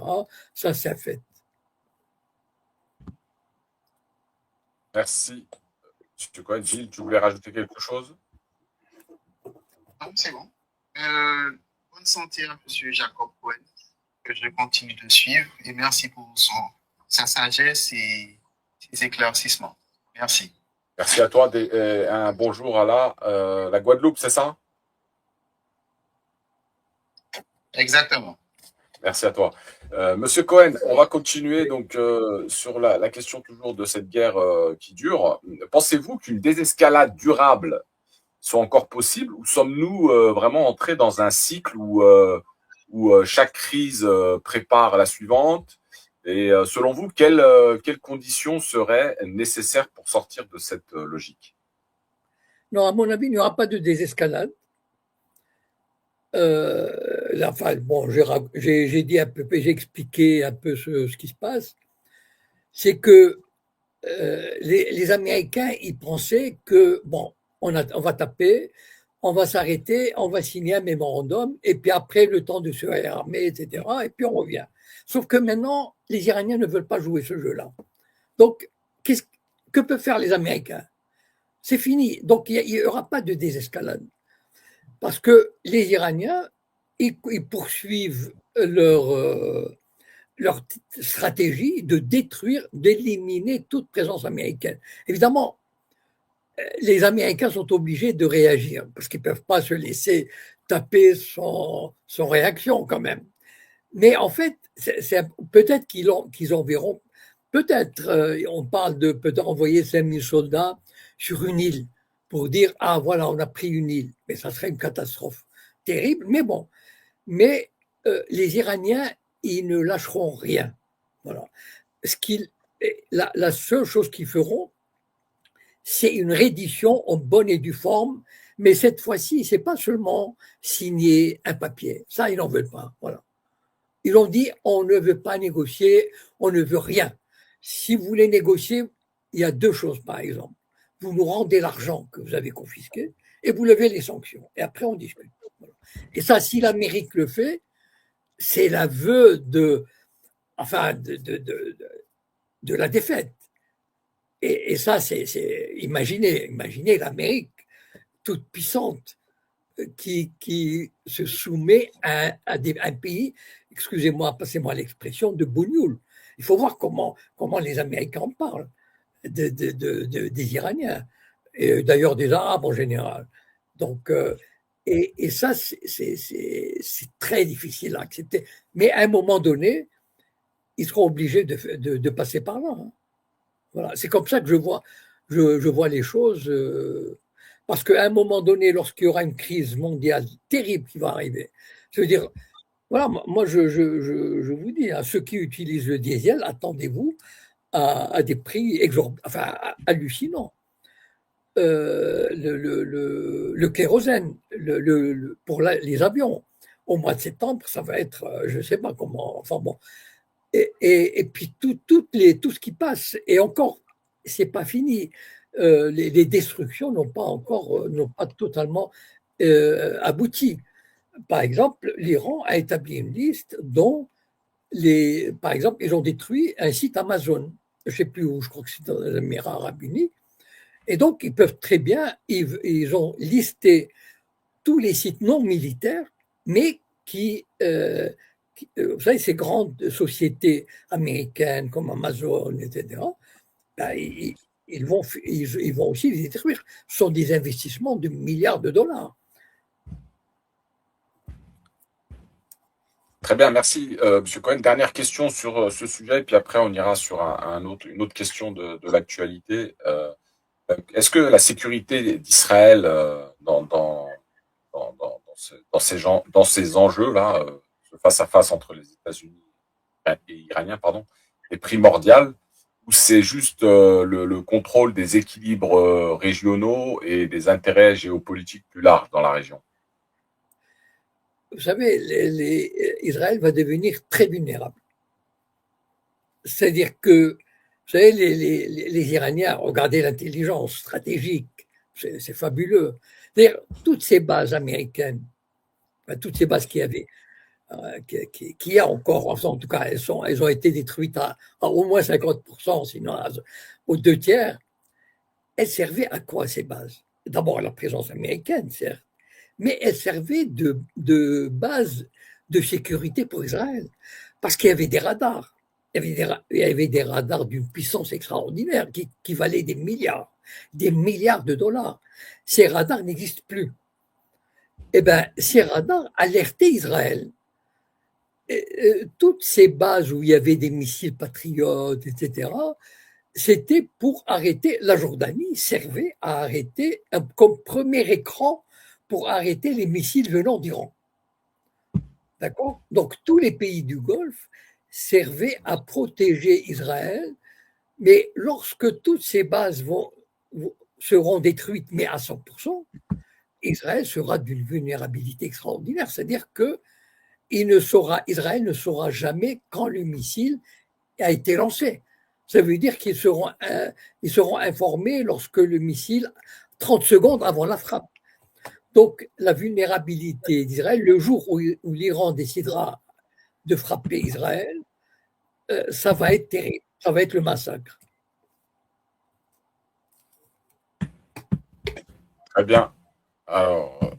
Ça, c'est un fait. Merci. Tu quoi, Gilles, tu voulais rajouter quelque chose? Non, c'est bon. Bonne santé à M. Jacob Cohen, que je continue de suivre. Et merci pour sa sagesse et ces éclaircissements. Merci. Merci à toi. Un bonjour à la Guadeloupe, c'est ça? Exactement. Merci à toi. Monsieur Cohen, on va continuer donc sur la question toujours de cette guerre qui dure. Pensez-vous qu'une désescalade durable soit encore possible ou sommes-nous vraiment entrés dans un cycle où chaque crise prépare la suivante? Et selon vous, quelles conditions seraient nécessaires pour sortir de cette logique? Non, à mon avis, il n'y aura pas de désescalade. Enfin, bon, j'ai dit un peu, j'ai expliqué un peu ce qui se passe. C'est que les Américains, ils pensaient que, bon, on va taper, on va s'arrêter, on va signer un mémorandum, et puis après, le temps de se réarmer, etc., et puis on revient. Sauf que maintenant, les Iraniens ne veulent pas jouer ce jeu-là. Donc, que peuvent faire les Américains? C'est fini. Donc, il n'y aura pas de désescalade. Parce que les Iraniens, ils poursuivent leur stratégie de détruire, d'éliminer toute présence américaine. Évidemment, les Américains sont obligés de réagir parce qu'ils ne peuvent pas se laisser taper sans réaction quand même. Mais en fait, peut-être qu'ils enverront, peut-être, on parle de peut-être envoyer 5000 soldats sur une île pour dire, ah voilà, on a pris une île. Mais ça serait une catastrophe terrible, mais bon. Mais les Iraniens, ils ne lâcheront rien. Voilà. La seule chose qu'ils feront, c'est une reddition en bonne et due forme, mais cette fois-ci, c'est pas seulement signer un papier. Ça, ils n'en veulent pas. Voilà. Ils ont dit, on ne veut pas négocier, on ne veut rien. Si vous voulez négocier, il y a deux choses, par exemple. Vous nous rendez l'argent que vous avez confisqué et vous levez les sanctions. Et après, on discute. Voilà. Et ça, si l'Amérique le fait, c'est l'aveu de la défaite. Et ça, imaginez l'Amérique toute puissante qui se soumet à un pays, excusez-moi, passez-moi l'expression, de bougnoul. Il faut voir comment les Américains en parlent des Iraniens, et d'ailleurs des Arabes en général. Donc, et ça, c'est très difficile à accepter. Mais à un moment donné, ils seront obligés de passer par là. Hein. Voilà. C'est comme ça que je vois les choses. Parce qu'à un moment donné, lorsqu'il y aura une crise mondiale terrible qui va arriver, je veux dire, voilà, moi je vous dis, à ceux qui utilisent le diesel, attendez-vous à des prix hallucinants. Le kérosène, pour les avions, au mois de septembre, ça va être, je ne sais pas comment, enfin bon. Et puis tout ce qui passe, et encore, c'est pas fini. Les destructions n'ont pas totalement abouti. Par exemple, l'Iran a établi une liste dont par exemple, ils ont détruit un site Amazon. Je ne sais plus où, je crois que c'est dans les Émirats Arabes Unis. Et donc, ils peuvent très bien, ils ont listé tous les sites non militaires, mais vous savez, ces grandes sociétés américaines comme Amazon, etc., ben, ils vont aussi les détruire. Ce sont des investissements de milliards de dollars. Très bien, merci M. Cohen. Dernière question sur ce sujet, et puis après on ira sur une autre question de l'actualité. Est-ce que la sécurité d'Israël dans ces enjeux-là, face à face entre les États-Unis et Iraniens, est primordiale, ou c'est juste le contrôle des équilibres régionaux et des intérêts géopolitiques plus larges dans la région? Vous savez, Israël va devenir très vulnérable. C'est-à-dire que, vous savez, les Iraniens, regardez l'intelligence stratégique, c'est fabuleux. C'est-à-dire, toutes ces bases américaines, toutes ces bases qu'il y avait, qu'il y a encore, en tout cas, elles ont été détruites à au moins 50%, sinon aux 2/3. Elles servaient à quoi, ces bases? D'abord à la présence américaine, certes, mais elles servaient de base de sécurité pour Israël, parce qu'il y avait des radars. il y avait des radars d'une puissance extraordinaire qui valaient des milliards de dollars. Ces radars n'existent plus. Eh bien, ces radars alertaient Israël. Toutes ces bases où il y avait des missiles patriotes, etc., c'était pour arrêter. La Jordanie servait à arrêter, comme premier écran pour arrêter les missiles venant d'Iran. D'accord? Donc, tous les pays du Golfe servaient à protéger Israël, mais lorsque toutes ces bases seront détruites, mais à 100%, Israël sera d'une vulnérabilité extraordinaire. C'est-à-dire que Israël ne saura jamais quand le missile a été lancé. Ça veut dire qu'ils seront informés lorsque le missile, 30 secondes avant la frappe. Donc, la vulnérabilité d'Israël, le jour où l'Iran décidera de frapper Israël, ça va être terrible, ça va être le massacre. Très bien. Alors,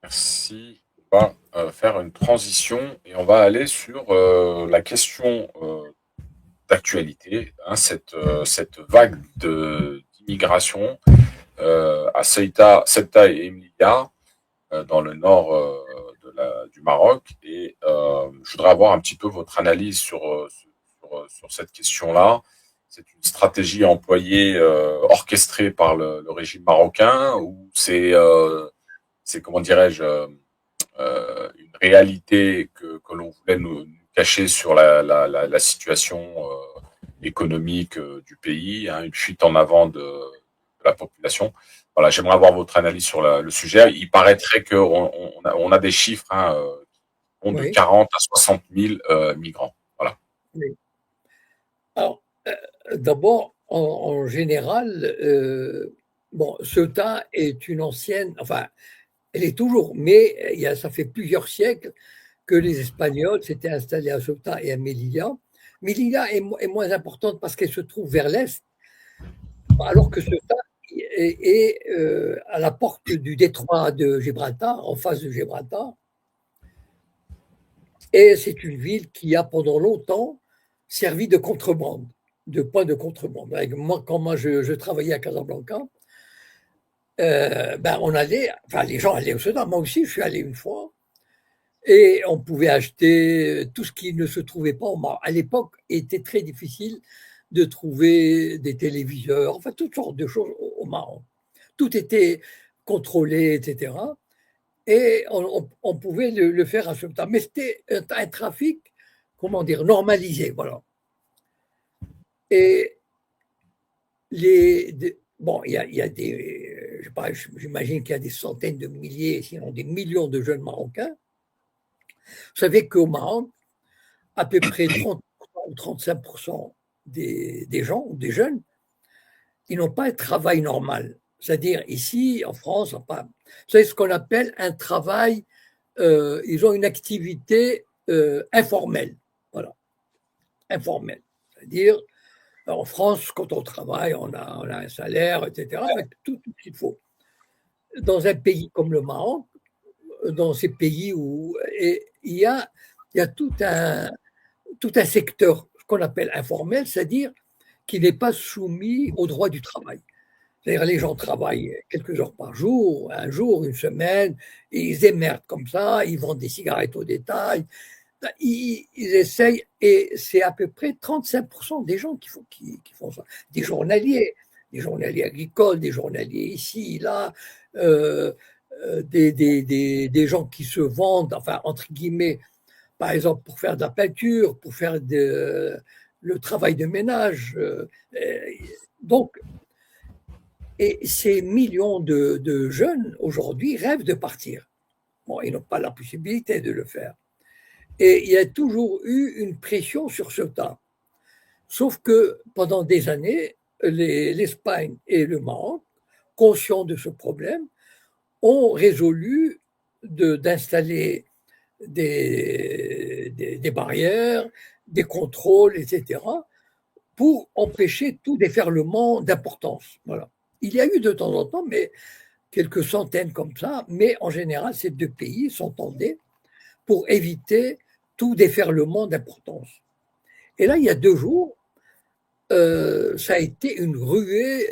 merci. On va faire une transition et on va aller sur la question d'actualité, hein, cette vague d'immigration à Ceuta et Melilla, dans le nord du Maroc. Et je voudrais avoir un petit peu votre analyse sur cette question-là. C'est une stratégie employée, orchestrée par le régime marocain, ou c'est comment dirais-je, une réalité que l'on voulait nous cacher sur la situation économique du pays, hein, une fuite en avant de la population. Voilà, j'aimerais avoir votre analyse sur le sujet. Il paraîtrait qu'on a des chiffres, hein, qui vont de 40 à 60 000 migrants. Voilà. Oui. Alors, d'abord, en général, Ceuta est une ancienne, enfin, elle est toujours, mais ça fait plusieurs siècles que les Espagnols s'étaient installés à Ceuta et à Melilla. Melilla est moins importante parce qu'elle se trouve vers l'est, alors que Ceuta est à la porte du détroit de Gibraltar, en face de Gibraltar. Et c'est une ville qui a pendant longtemps servi de contrebande, de point de contrebande. Quand moi je travaillais à Casablanca, les gens allaient au Ceuta. Moi aussi, je suis allé une fois. Et on pouvait acheter tout ce qui ne se trouvait pas au Maroc. À l'époque, il était très difficile de trouver des téléviseurs, enfin toutes sortes de choses au Maroc. Tout était contrôlé, etc. Et on pouvait le faire à ce temps. Mais c'était un trafic, comment dire, normalisé, voilà. Et bon, il y a des, j'imagine qu'il y a des centaines de milliers, sinon des millions de jeunes Marocains. Vous savez qu'au Maroc, à peu près 30 ou 35% des gens ou des jeunes, ils n'ont pas un travail normal. C'est-à-dire ici, en France, c'est ce qu'on appelle un travail, ils ont une activité informelle. Voilà, informelle. C'est-à-dire, en France, quand on travaille, on a un salaire, etc., avec tout ce qu'il faut. Dans un pays comme le Maroc, dans ces pays où il y a tout un secteur, ce qu'on appelle informel, c'est-à-dire qui n'est pas soumis au droit du travail. C'est-à-dire les gens travaillent quelques heures par jour, un jour, une semaine, et ils émerdent comme ça, ils vendent des cigarettes au détail, ils essayent, et c'est à peu près 35% des gens qui font ça. Des journaliers agricoles, des journaliers ici, là, des gens qui se vendent, enfin, entre guillemets, par exemple, pour faire de la peinture, pour faire le travail de ménage. Donc, et ces millions de jeunes, aujourd'hui, rêvent de partir. Bon, ils n'ont pas la possibilité de le faire. Et il y a toujours eu une pression sur ce tas. Sauf que pendant des années, l'Espagne et le Maroc, conscients de ce problème, ont résolu d'installer des barrières, des contrôles, etc., pour empêcher tout déferlement d'importance. Voilà. Il y a eu de temps en temps, mais quelques centaines comme ça, mais en général, ces deux pays s'entendaient pour éviter tout déferlement d'importance. Et là, il y a 2 jours, ça a été une ruée.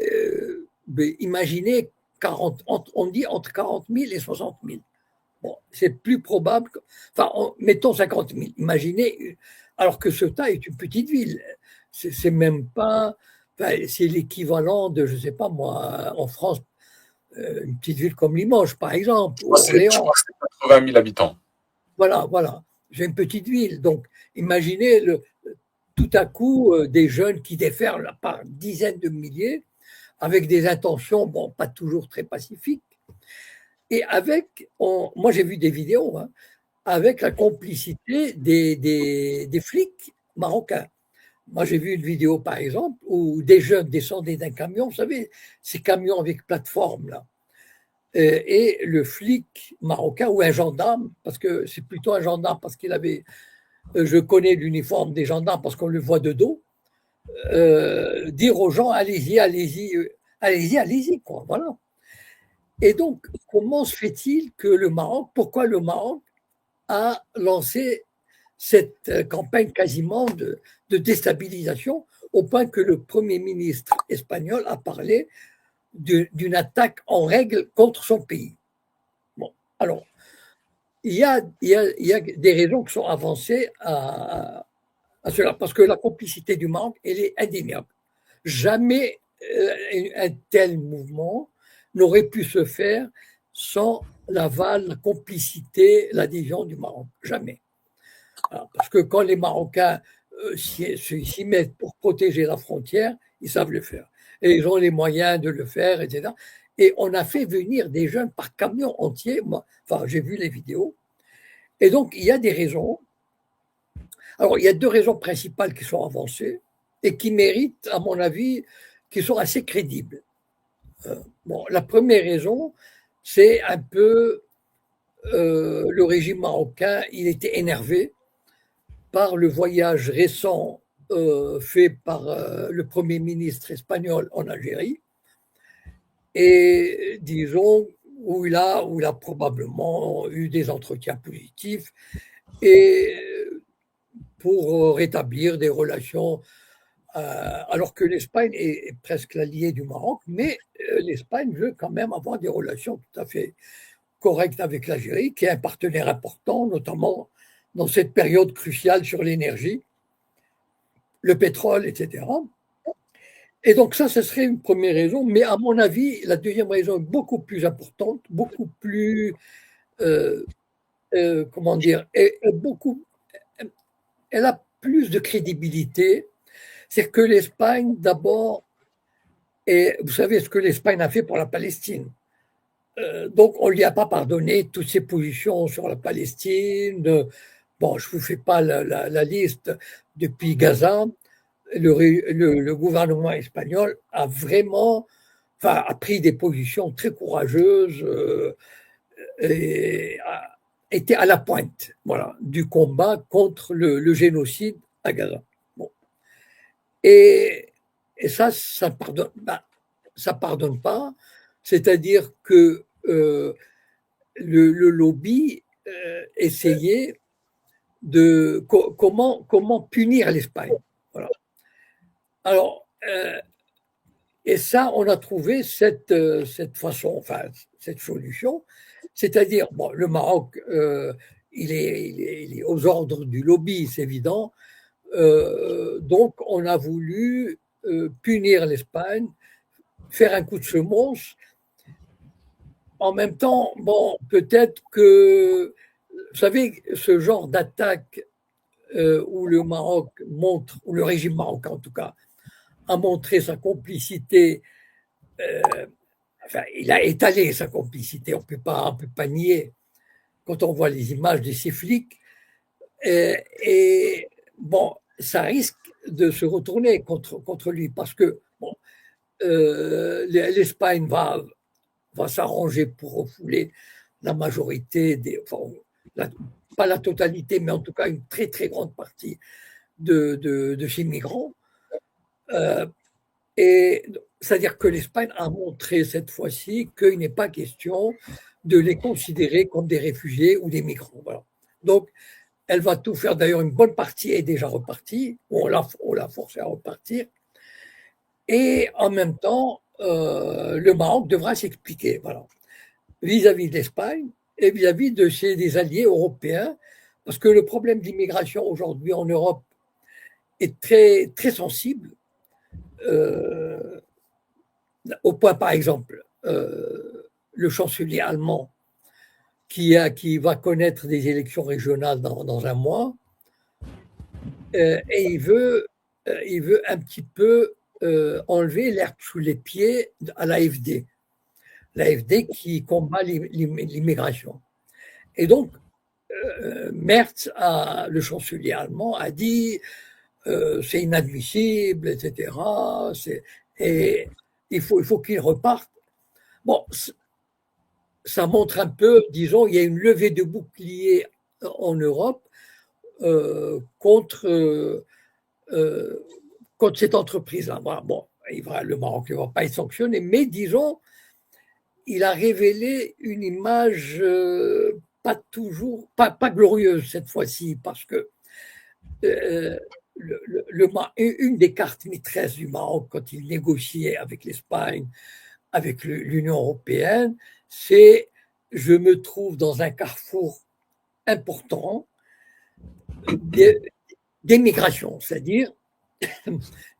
Imaginez, on dit entre 40 000 et 60 000. Bon, c'est plus probable. Enfin, mettons 50 000. Imaginez, alors que Ceuta est une petite ville. C'est même pas. Enfin, c'est l'équivalent de, je sais pas moi, en France, une petite ville comme Limoges, par exemple, ou Je Orléans. crois que c'est 80 000 habitants. Voilà, voilà. J'ai une petite ville. Donc, imaginez tout à coup des jeunes qui déferlent par dizaines de milliers avec des intentions, bon, pas toujours très pacifiques. Et moi j'ai vu des vidéos, hein, avec la complicité des flics marocains. Moi j'ai vu une vidéo par exemple où des jeunes descendaient d'un camion, vous savez, ces camions avec plateforme là. Et le flic marocain ou un gendarme, parce que c'est plutôt un gendarme parce qu'il avait, je connais l'uniforme des gendarmes parce qu'on le voit de dos, dire aux gens allez-y, allez-y, allez-y, allez-y, quoi, voilà. Et donc, comment se fait-il que pourquoi le Maroc a lancé cette campagne quasiment de déstabilisation, au point que le Premier ministre espagnol a parlé d'une attaque en règle contre son pays. Bon, alors, il y a des raisons qui sont avancées à cela, parce que la complicité du Maroc, elle est indéniable. Jamais un tel mouvement n'aurait pu se faire sans l'aval, la complicité, l'adhésion du Maroc. Jamais. Alors, parce que quand les Marocains s'y mettent pour protéger la frontière, ils savent le faire. Et ils ont les moyens de le faire, etc. Et on a fait venir des jeunes par camion entier. Moi, enfin, j'ai vu les vidéos. Et donc, il y a des raisons. Alors, il y a 2 raisons principales qui sont avancées et qui méritent, à mon avis, qui sont assez crédibles. Bon, la première raison, c'est un peu le régime marocain, il était énervé par le voyage récent fait par le Premier ministre espagnol en Algérie, et disons où il a probablement eu des entretiens positifs et pour rétablir des relations, alors que l'Espagne est presque l'allié du Maroc, mais l'Espagne veut quand même avoir des relations tout à fait correctes avec l'Algérie, qui est un partenaire important, notamment dans cette période cruciale sur l'énergie, le pétrole, etc. Et donc ça, ce serait une première raison, mais à mon avis, la deuxième raison est beaucoup plus importante, beaucoup plus, euh, comment dire, elle a plus de crédibilité. C'est que l'Espagne, d'abord, et vous savez ce que l'Espagne a fait pour la Palestine. Donc, on ne lui a pas pardonné toutes ses positions sur la Palestine. Bon, je ne vous fais pas la liste depuis Gaza. Le gouvernement espagnol a vraiment, enfin, a pris des positions très courageuses et a été à la pointe, voilà, du combat contre le génocide à Gaza. Bon. Et, et ça pardonne, ça pardonne pas. C'est-à-dire que le lobby essayait de comment punir l'Espagne. Voilà. Alors, et ça, on a trouvé cette façon, enfin, cette solution, c'est-à-dire, bon, le Maroc, il est aux ordres du lobby, c'est évident. Donc, on a voulu punir l'Espagne, faire un coup de semonce. En même temps, bon, peut-être que, vous savez, ce genre d'attaque où le Maroc montre, ou le régime marocain en tout cas, a montré sa complicité, enfin, il a étalé sa complicité, on peut pas nier quand on voit les images de ces flics. Et bon, ça risque de se retourner contre lui parce que bon, l'Espagne va s'arranger pour refouler la majorité enfin, pas la totalité, mais en tout cas une très très grande partie de ces migrants. Et c'est-à-dire que l'Espagne a montré cette fois-ci qu'il n'est pas question de les considérer comme des réfugiés ou des migrants. Voilà. Donc, Elle va tout faire. D'ailleurs, une bonne partie est déjà repartie. On l'a forcé à repartir. Et en même temps, le Maroc devra s'expliquer, voilà, vis-à-vis de l'Espagne et vis-à-vis de ses alliés européens, parce que le problème d'immigration aujourd'hui en Europe est très, très sensible, au point, par exemple, le chancelier allemand qui va connaître des élections régionales dans un mois, et il veut un petit peu enlever l'herbe sous les pieds à l'AfD. L'AfD qui combat l'immigration. Et donc, Merz, le chancelier allemand, a dit c'est inadmissible, etc. Et il faut qu'il reparte. Bon, ça montre un peu, disons, il y a une levée de bouclier en Europe contre, contre cette entreprise-là. Bon, le Maroc ne va pas être sanctionné, mais disons, il a révélé une image pas toujours, pas glorieuse cette fois-ci, parce que une des cartes maîtresses du Maroc quand il négociait avec l'Espagne, avec l'Union européenne, c'est je me trouve dans un carrefour important d'émigration, c'est-à-dire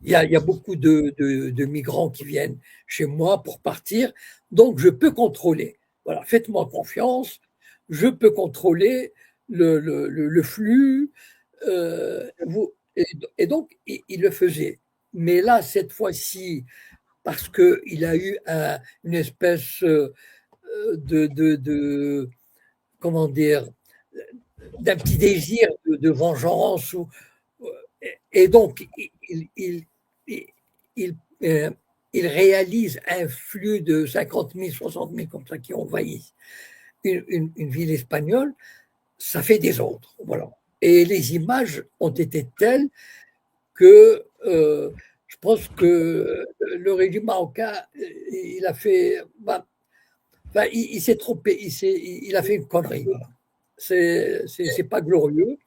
il y a beaucoup de migrants qui viennent chez moi pour partir, donc je peux contrôler. Voilà, faites-moi confiance, je peux contrôler le flux. Et donc, il le faisait. Mais là, cette fois-ci, parce qu'il a eu une espèce comment dire, d'un petit désir de vengeance, et donc il, il réalise un flux de 50 000, 60 000 comme ça qui envahissent une ville espagnole, ça fait des autres. Voilà. Et les images ont été telles que je pense que le régime marocain, il a fait. Il s'est trompé, il a fait une connerie. Voilà. C'est pas glorieux,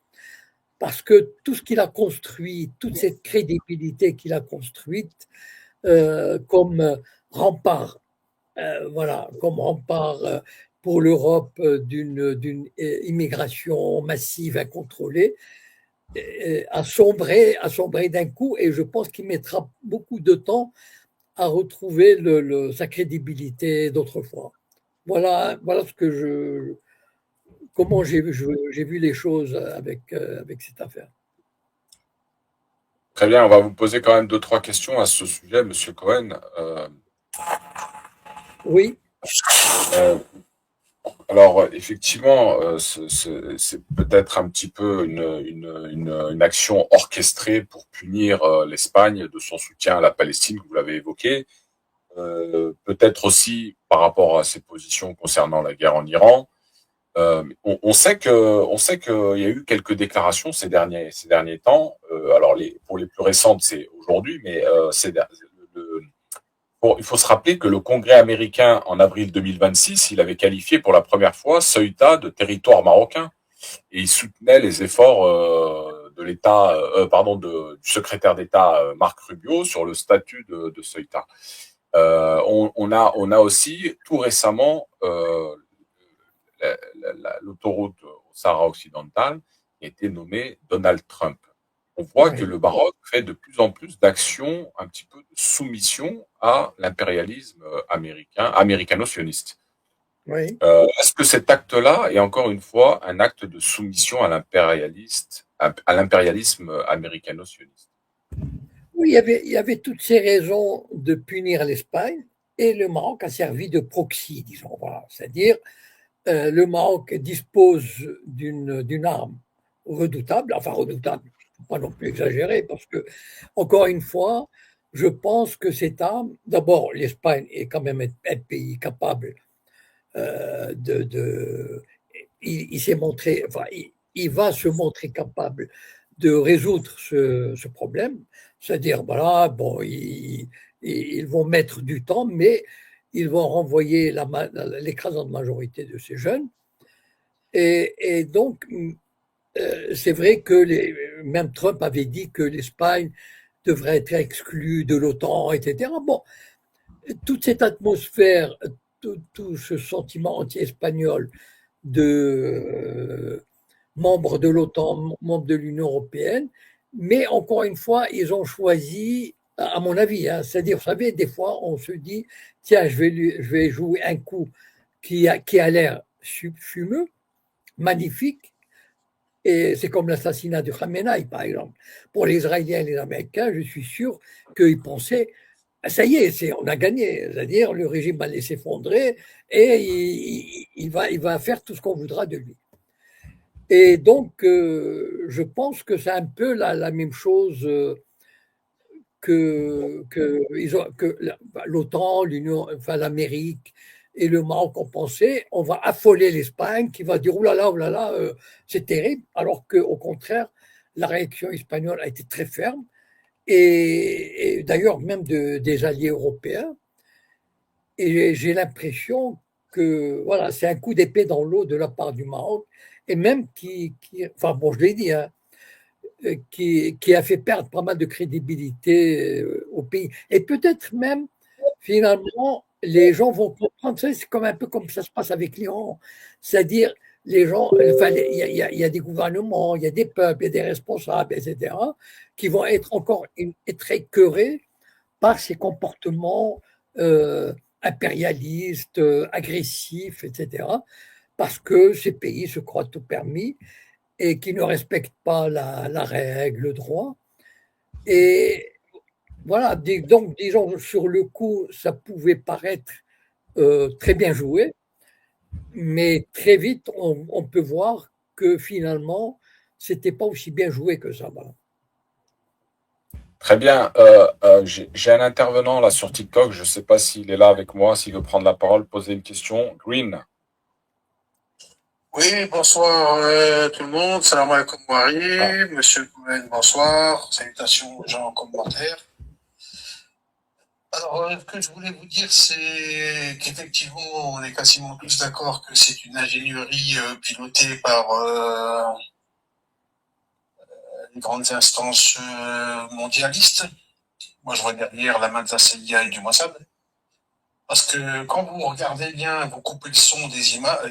parce que tout ce qu'il a construit, toute cette crédibilité qu'il a construite comme rempart, voilà, comme rempart pour l'Europe d'une immigration massive incontrôlée, a sombré d'un coup, et je pense qu'il mettra beaucoup de temps à retrouver sa crédibilité d'autrefois. Voilà comment j'ai vu les choses avec cette affaire. Très bien, on va vous poser quand même deux, trois questions à ce sujet, Monsieur Cohen. Oui. Alors, effectivement, c'est peut-être un petit peu une action orchestrée pour punir l'Espagne de son soutien à la Palestine, que vous l'avez évoqué. Peut-être aussi par rapport à ses positions concernant la guerre en Iran. On sait qu'il y a eu quelques déclarations ces derniers temps. Alors, pour les plus récentes, c'est aujourd'hui, mais il faut se rappeler que le Congrès américain, en avril 2026, il avait qualifié pour la première fois Ceuta de territoire marocain, et il soutenait les efforts de l'État, du secrétaire d'État Marc Rubio sur le statut de Ceuta. On a aussi tout récemment l'autoroute au Sahara occidental qui a été nommée Donald Trump. On voit que le Maroc fait de plus en plus d'actions, un petit peu de soumission à l'impérialisme américano-sioniste. Oui. Est-ce que cet acte-là est encore une fois un acte de soumission à l'impérialisme américano-sioniste? Oui, il y avait toutes ces raisons de punir l'Espagne, et le Maroc a servi de proxy, disons. Voilà. C'est-à-dire, le Maroc dispose d'une arme redoutable, enfin redoutable, pas non plus exagéré, parce que, encore une fois, je pense que cette arme, d'abord, l'Espagne est quand même un pays capable il s'est montré, enfin, il va se montrer capable de résoudre ce problème, c'est-à-dire, voilà, bon, ils vont mettre du temps, mais ils vont renvoyer l'écrasante majorité de ces jeunes. Et donc, c'est vrai que même Trump avait dit que l'Espagne devrait être exclue de l'OTAN, etc. Bon, toute cette atmosphère, tout ce sentiment anti-espagnol de membres de l'OTAN, membres de l'Union européenne, mais encore une fois, ils ont choisi, à mon avis, hein, c'est-à-dire, vous savez, des fois, on se dit, tiens, je vais jouer un coup qui a l'air fumeux, magnifique, et c'est comme l'assassinat de Khamenei, par exemple. Pour les Israéliens et les Américains, je suis sûr qu'ils pensaient, ça y est, on a gagné. C'est-à-dire, le régime va aller s'effondrer et il va faire tout ce qu'on voudra de lui. Et donc, je pense que c'est un peu la même chose que l'OTAN, l'Union, enfin l'Amérique et le Maroc ont pensé. On va affoler l'Espagne qui va dire oh là là, c'est terrible. Alors qu'au contraire, la réaction espagnole a été très ferme et d'ailleurs même des alliés européens. Et j'ai l'impression que voilà, c'est un coup d'épée dans l'eau de la part du Maroc et même enfin bon, je l'ai dit, hein, qui a fait perdre pas mal de crédibilité au pays. Et peut-être même, finalement, les gens vont comprendre ça, c'est comme un peu comme ça se passe avec l'Iran. C'est-à-dire, les gens, enfin, il y a des gouvernements, il y a des peuples, il y a des responsables, etc., qui vont être encore être écœurés par ces comportements impérialistes, agressifs, etc., parce que ces pays se croient tout permis et qui ne respectent pas la règle, le droit. Et voilà, donc disons, sur le coup, ça pouvait paraître très bien joué, mais très vite, on peut voir que finalement, c'était pas aussi bien joué que ça. Voilà. Très bien. J'ai un intervenant là sur TikTok. Je ne sais pas s'il est là avec moi, s'il veut prendre la parole, poser une question. Green. Oui, bonsoir tout le monde. Salam alaikum Wari. Monsieur Cohen, bonsoir. Salutations aux gens en commentaire. Alors, ce que je voulais vous dire, c'est qu'effectivement, on est quasiment tous d'accord que c'est une ingénierie pilotée par les grandes instances mondialistes. Moi, je vois derrière la main de la CIA et du Mossad. Parce que quand vous regardez bien, vous coupez le son des images,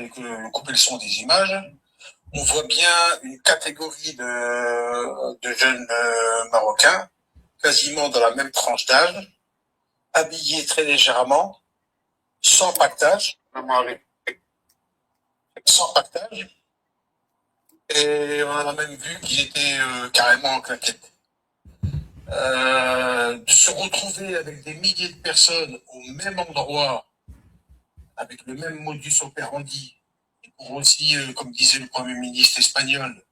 on voit bien une catégorie de jeunes Marocains, quasiment dans la même tranche d'âge, habillés très légèrement, sans pactage, et on a même vu qu'ils étaient carrément en claquette. De se retrouver avec des milliers de personnes au même endroit, avec le même modus operandi, et pour aussi, comme disait le Premier ministre espagnol,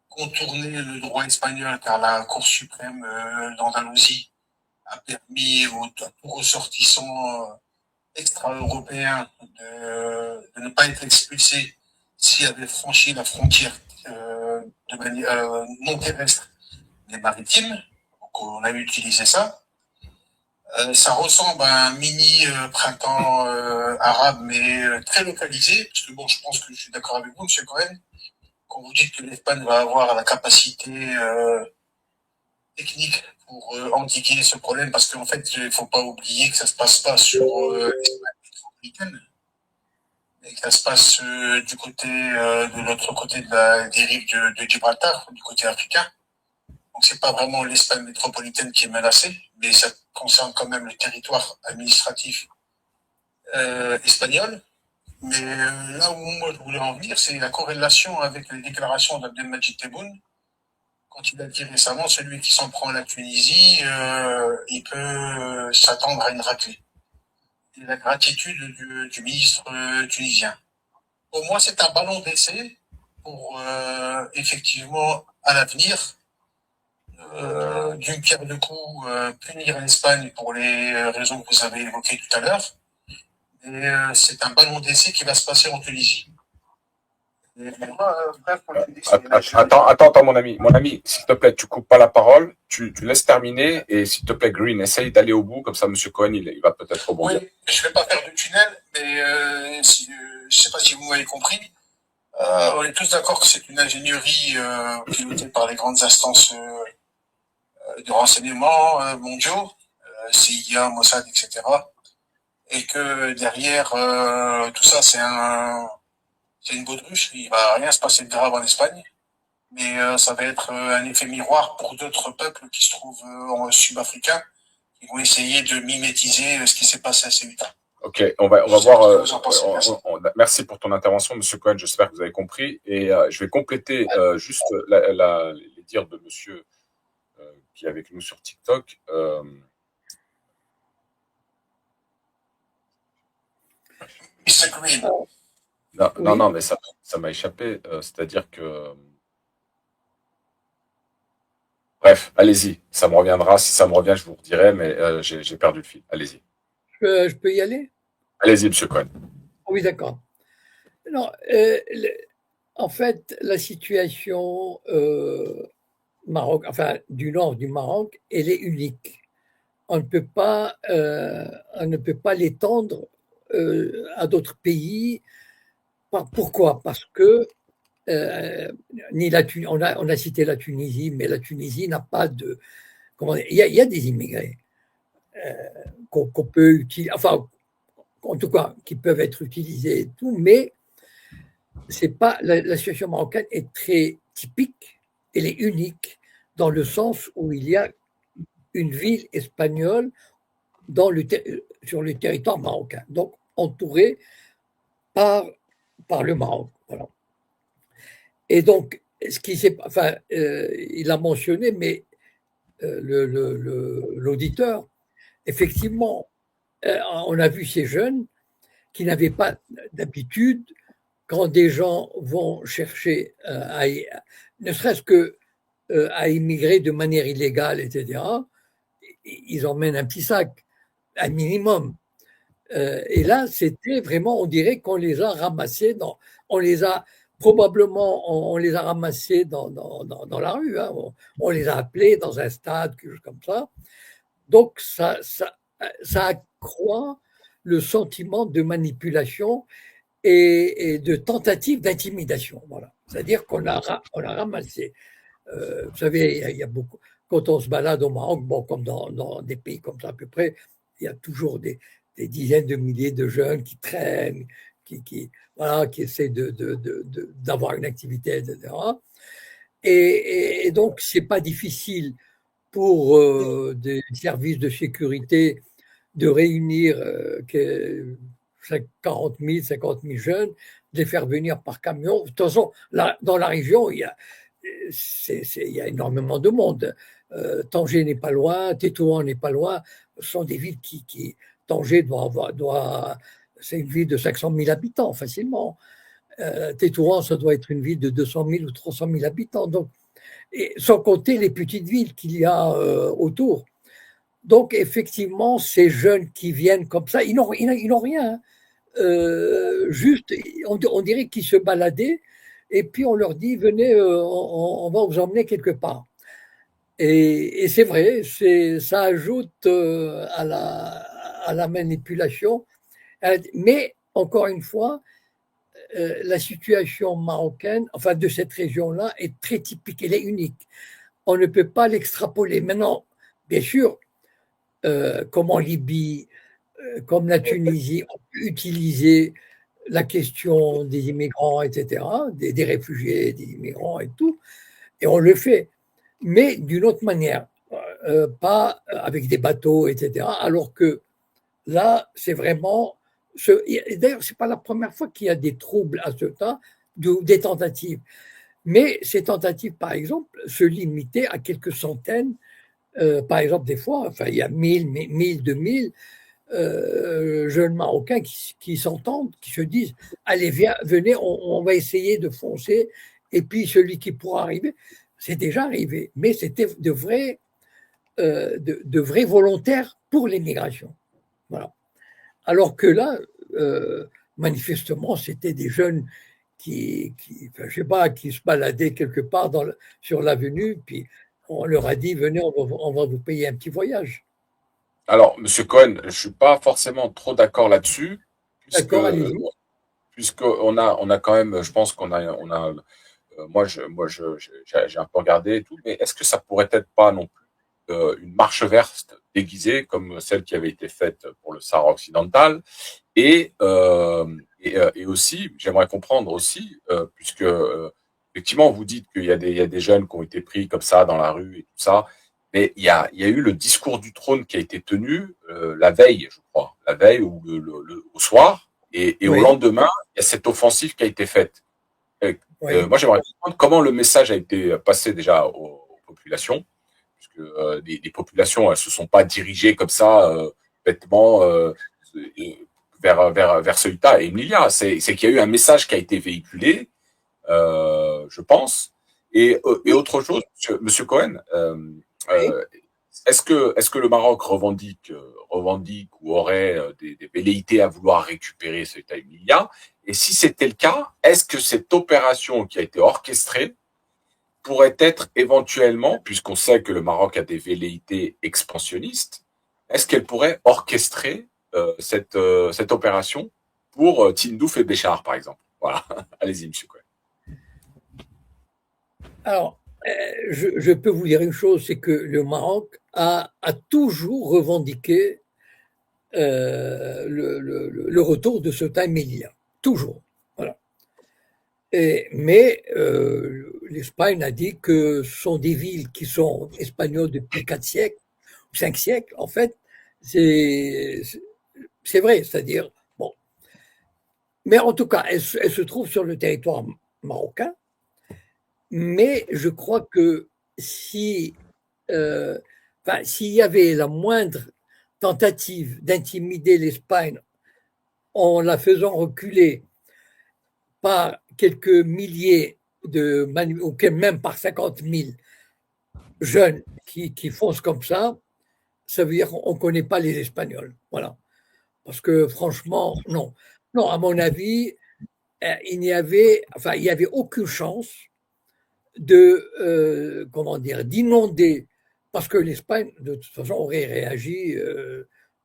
contourner le droit espagnol, car la Cour suprême d'Andalousie a permis à tout ressortissant extra-européen de ne pas être expulsé s'il avait franchi la frontière de manière non terrestre mais maritime. Donc on a utilisé ça. Ça ressemble à un mini printemps arabe, mais très localisé, parce que bon, je pense que je suis d'accord avec vous, Monsieur Cohen, quand vous dites que l'Espagne va avoir la capacité technique pour endiguer ce problème, parce qu'en fait, il ne faut pas oublier que ça ne se passe pas sur l'Espagne métropolitaine, mais que ça se passe du côté de l'autre côté des rives de Gibraltar, du côté africain. Donc c'est pas vraiment l'Espagne métropolitaine qui est menacée, mais ça concerne quand même le territoire administratif espagnol. Mais là où moi je voulais en venir, c'est la corrélation avec les déclarations d'Abdelmadjid Tebboune. Quand il a dit récemment, celui qui s'en prend à la Tunisie, il peut s'attendre à une raclée. Et la gratitude du ministre tunisien. Pour moi, c'est un ballon d'essai pour effectivement, à l'avenir, d'une pierre deux coups, punir l'Espagne pour les raisons que vous avez évoquées tout à l'heure. Et c'est un ballon d'essai qui va se passer en Tunisie. Attends, mon ami. Mon ami, s'il te plaît, tu coupes pas la parole, tu laisses terminer et s'il te plaît, Green, essaye d'aller au bout, comme ça, Monsieur Cohen, il va peut-être rebondir. Oui, je vais pas faire de tunnel, mais je sais pas si vous m'avez compris. On est tous d'accord que c'est une ingénierie pilotée par les grandes instances de renseignement mondiaux, CIA, Mossad, etc. Et que derrière tout ça, c'est une baudruche. Il va rien se passer de grave en Espagne, mais ça va être un effet miroir pour d'autres peuples qui se trouvent sud-africains, qui vont essayer de mimétiser ce qui s'est passé à Ceuta. Ok, on va voir. Merci pour ton intervention, Monsieur Cohen. J'espère que vous avez compris. Et je vais compléter juste les dires de Monsieur qui est avec nous sur TikTok. Mr. Green. Non, mais ça m'a échappé. C'est-à-dire que. Bref, allez-y. Ça me reviendra. Si ça me revient, je vous redirai, mais j'ai perdu le fil. Allez-y. Je peux y aller? Allez-y, Monsieur Cohen. Oui, d'accord. Non, en fait, la situation Maroc, enfin du nord du Maroc, elle est unique. On ne peut pas l'étendre à d'autres pays. Pourquoi? Parce que on a cité la Tunisie, mais la Tunisie n'a pas de. Il y a des immigrés qu'on peut utiliser, enfin, en tout cas, qui peuvent être utilisés et tout, mais c'est pas la situation marocaine est très typique, elle est unique dans le sens où il y a une ville espagnole sur le territoire marocain, donc entourée par le Maroc. Voilà. Et donc, il a mentionné, mais l'auditeur, effectivement, on a vu ces jeunes qui n'avaient pas d'habitude, quand des gens vont chercher ne serait-ce que à immigrer de manière illégale, etc., ils emmènent un petit sac, un minimum. Et là, c'était vraiment, on dirait qu'on les a ramassés on les a ramassés dans la rue, hein. On les a appelés dans un stade, quelque chose comme ça. Donc, ça accroît le sentiment de manipulation et de tentative d'intimidation. Voilà. C'est-à-dire qu'on a ramassé. Vous savez, il y a beaucoup. Quand on se balade au Maroc, bon, comme dans des pays comme ça à peu près, il y a toujours des dizaines de milliers de jeunes qui traînent, qui essaient d'avoir une activité, etc. Et donc, c'est pas difficile pour des services de sécurité de réunir 40 000, 50 000 jeunes, de les faire venir par camion. De toute façon, dans la région, il y a énormément de monde. Tanger n'est pas loin, Tétouan n'est pas loin. Ce sont des villes Tanger c'est une ville de 500 000 habitants facilement. Tétouan, ça doit être une ville de 200 000 ou 300 000 habitants. Donc, et sans compter les petites villes qu'il y a autour. Donc, effectivement, ces jeunes qui viennent comme ça, ils n'ont rien. Juste, on dirait qu'ils se baladaient, et puis on leur dit, venez, on va vous emmener quelque part. Et c'est vrai, ça ajoute à la manipulation. Mais, encore une fois, la situation marocaine, enfin de cette région-là, est très typique, elle est unique. On ne peut pas l'extrapoler. Maintenant, bien sûr, comme en Libye, comme la Tunisie, on peut utiliser la question des immigrants, etc., des réfugiés, des immigrants et tout, et on le fait, mais d'une autre manière, pas avec des bateaux, etc., alors que là, c'est vraiment... D'ailleurs, ce n'est pas la première fois qu'il y a des troubles à Ceuta, des tentatives. Mais ces tentatives, par exemple, se limitaient à quelques centaines. Par exemple, des fois, enfin, il y a 1000, 2000 jeunes Marocains qui s'entendent, qui se disent allez, venez, on va essayer de foncer, et puis celui qui pourra arriver, c'est déjà arrivé, mais c'était de vrais volontaires pour l'immigration. Voilà. Alors que là, manifestement, c'était des jeunes qui se baladaient quelque part sur l'avenue, puis on leur a dit venez, on va vous payer un petit voyage. Alors, Monsieur Cohen, je ne suis pas forcément trop d'accord là-dessus, D'accord, allez-y. puisqu'on a quand même, je pense j'ai un peu regardé et tout, mais est-ce que ça pourrait être pas non plus une marche verte déguisée comme celle qui avait été faite pour le Sahara occidental et aussi, j'aimerais comprendre aussi, puisque effectivement vous dites qu'il y a des jeunes qui ont été pris comme ça dans la rue et tout ça, mais il y a eu le discours du trône qui a été tenu la veille, je crois, la veille ou au soir, et au Oui, lendemain, il y a cette offensive qui a été faite. Euh, oui. Moi, j'aimerais comprendre comment le message a été passé déjà aux populations, puisque les populations, elles se sont pas dirigées comme ça bêtement vers Ceuta et Melilla. C'est qu'il y a eu un message qui a été véhiculé, je pense. Et Oui, autre chose, Monsieur Cohen, oui. euh, est-ce que le Maroc revendique ou aurait des velléités à vouloir récupérer Ceuta et Melilla? Et si c'était le cas, est-ce que cette opération qui a été orchestrée pourrait être éventuellement, puisqu'on sait que le Maroc a des velléités expansionnistes, est-ce qu'elle pourrait orchestrer cette opération pour Tindouf et Béchar, par exemple? Voilà. Allez-y, monsieur Cohen. Alors, je peux vous dire une chose, c'est que le Maroc a toujours revendiqué le retour de Ceuta et Melilla. Toujours. Voilà. Mais l'Espagne a dit que ce sont des villes qui sont espagnoles depuis 4 siècles, ou 5 siècles, en fait. C'est c'est vrai, c'est-à-dire, bon. Mais en tout cas, elle se trouvent sur le territoire marocain. Mais je crois que si, euh, enfin, s'il y avait la moindre tentative d'intimider l'Espagne en la faisant reculer par quelques milliers ou même par 50 000 jeunes qui foncent comme ça veut dire qu'on ne connaît pas les Espagnols. Voilà. Parce que franchement, non. Non, à mon avis, il y avait aucune chance comment dire, d'inonder, parce que l'Espagne, de toute façon, aurait réagi